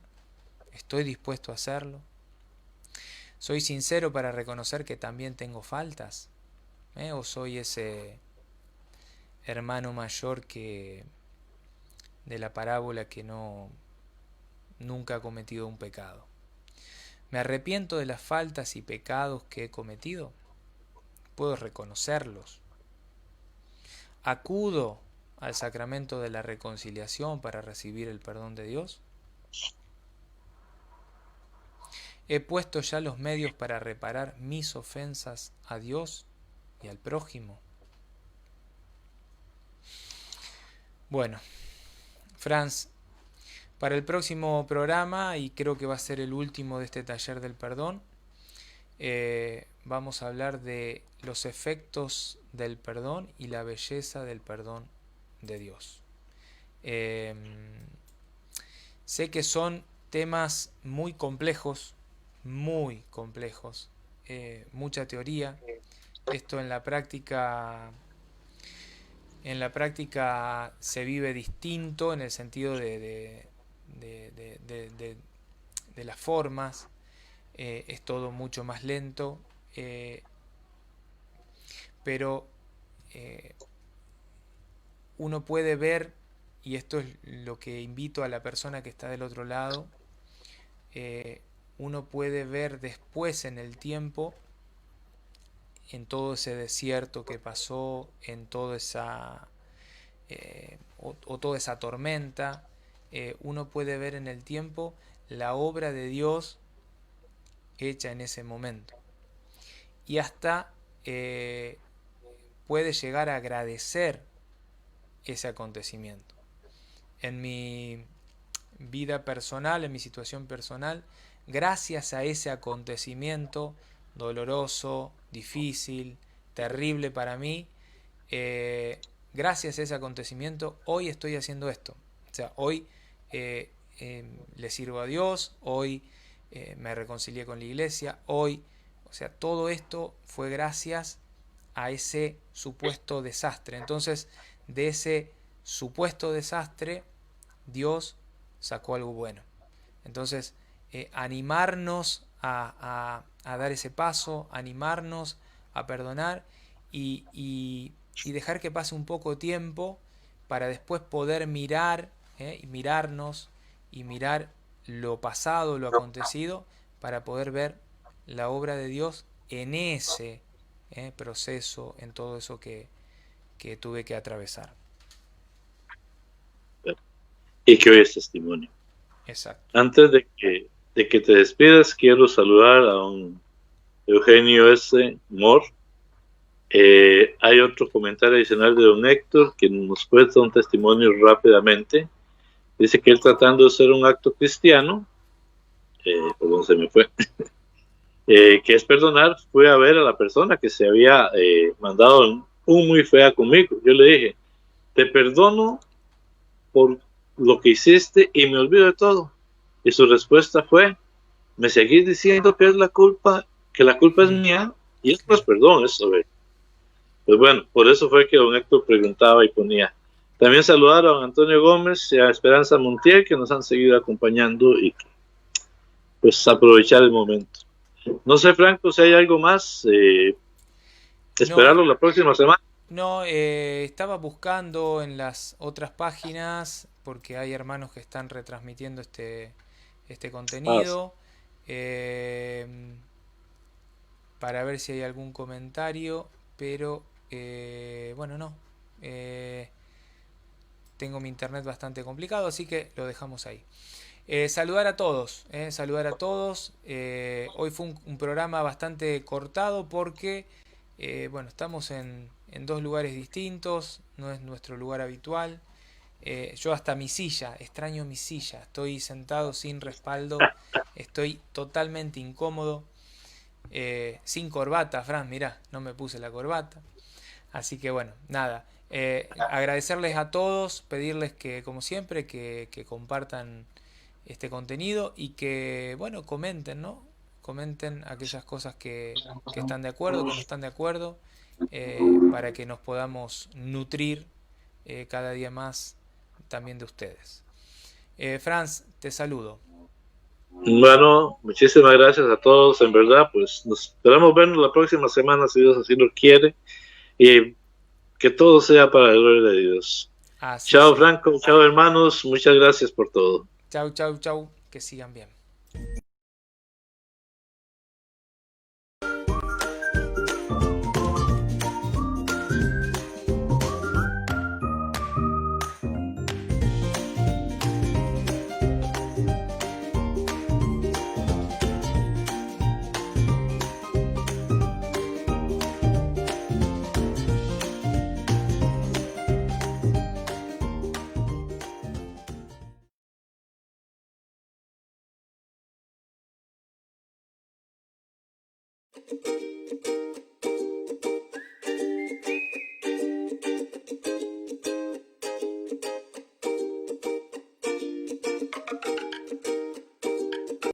Speaker 1: estoy dispuesto a hacerlo. Soy sincero para reconocer que también tengo faltas, o soy ese hermano mayor que de la parábola que nunca ha cometido un pecado. Me arrepiento de las faltas y pecados que he cometido. Puedo reconocerlos. Acudo al sacramento de la reconciliación para recibir el perdón de Dios. He puesto ya los medios para reparar mis ofensas a Dios y al prójimo. Bueno, Franz, para el próximo programa, y creo que va a ser el último de este taller del perdón, vamos a hablar de los efectos del perdón y la belleza del perdón de Dios. Sé que son temas muy complejos, mucha teoría. Esto en la práctica se vive distinto en el sentido de las formas. Es todo mucho más lento, pero uno puede ver, y esto es lo que invito a la persona que está del otro lado, uno puede ver después en el tiempo, en todo ese desierto que pasó, en toda esa toda esa tormenta, uno puede ver en el tiempo la obra de Dios hecha en ese momento, y hasta puede llegar a agradecer ese acontecimiento. En mi vida personal, en mi situación personal, gracias a ese acontecimiento doloroso, difícil, terrible para mí, gracias a ese acontecimiento hoy estoy haciendo esto. O sea, hoy le sirvo a Dios, hoy me reconcilié con la iglesia, hoy, o sea, todo esto fue gracias a ese supuesto desastre. Entonces, de ese supuesto desastre, Dios sacó algo bueno. Entonces, animarnos a dar ese paso, animarnos a perdonar y dejar que pase un poco de tiempo para después poder mirar y mirarnos y mirar lo pasado, lo acontecido, para poder ver la obra de Dios en ese proceso, en todo eso que tuve que atravesar.
Speaker 2: Y que hoy es testimonio.
Speaker 1: Exacto.
Speaker 2: Antes de que te despidas, quiero saludar a un Eugenio S. Mor. Hay otro comentario adicional de don Héctor que nos cuenta un testimonio rápidamente. Dice que él, tratando de hacer un acto cristiano, perdón, se me fue, que es perdonar, fue a ver a la persona que se había mandado un muy fea conmigo. Yo le dije, te perdono por lo que hiciste y me olvido de todo. Y su respuesta fue, me seguís diciendo que es la culpa es mía, y esto es perdón, eso. Pues bueno, por eso fue que don Héctor preguntaba y ponía, También saludar a don Antonio Gómez y a Esperanza Montiel, que nos han seguido acompañando y pues aprovechar el momento. No sé, Franco, si hay algo más,
Speaker 1: No,
Speaker 2: esperarlo la próxima semana.
Speaker 1: no, estaba buscando en las otras páginas porque hay hermanos que están retransmitiendo este
Speaker 2: Ah,
Speaker 1: contenido eh, para ver si hay algún comentario, pero bueno, no. Eh, tengo mi internet bastante complicado, así que lo dejamos ahí. Saludar a todos, saludar a todos. Hoy fue un programa bastante cortado porque, bueno, estamos en dos lugares distintos, no es nuestro lugar habitual. Yo hasta mi silla, extraño mi silla, estoy sentado sin respaldo, estoy totalmente incómodo, sin corbata, Fran, mirá, no me puse la corbata. Así que bueno, nada. Agradecerles a todos, pedirles que, como siempre, que compartan este contenido y que, bueno, comenten, ¿no? Comenten aquellas cosas que están de acuerdo, que no están de acuerdo, para que nos podamos nutrir cada día más también de ustedes. Franz, te saludo.
Speaker 2: bueno, muchísimas gracias a todos. En verdad, pues nos esperamos vernos la próxima semana, si Dios así lo quiere. Y que todo sea para la gloria de Dios.
Speaker 1: Así
Speaker 2: Chao,
Speaker 1: sea.
Speaker 2: Franco. Chao, hermanos. Muchas gracias por todo.
Speaker 1: Chau, chau, chau. Que sigan bien.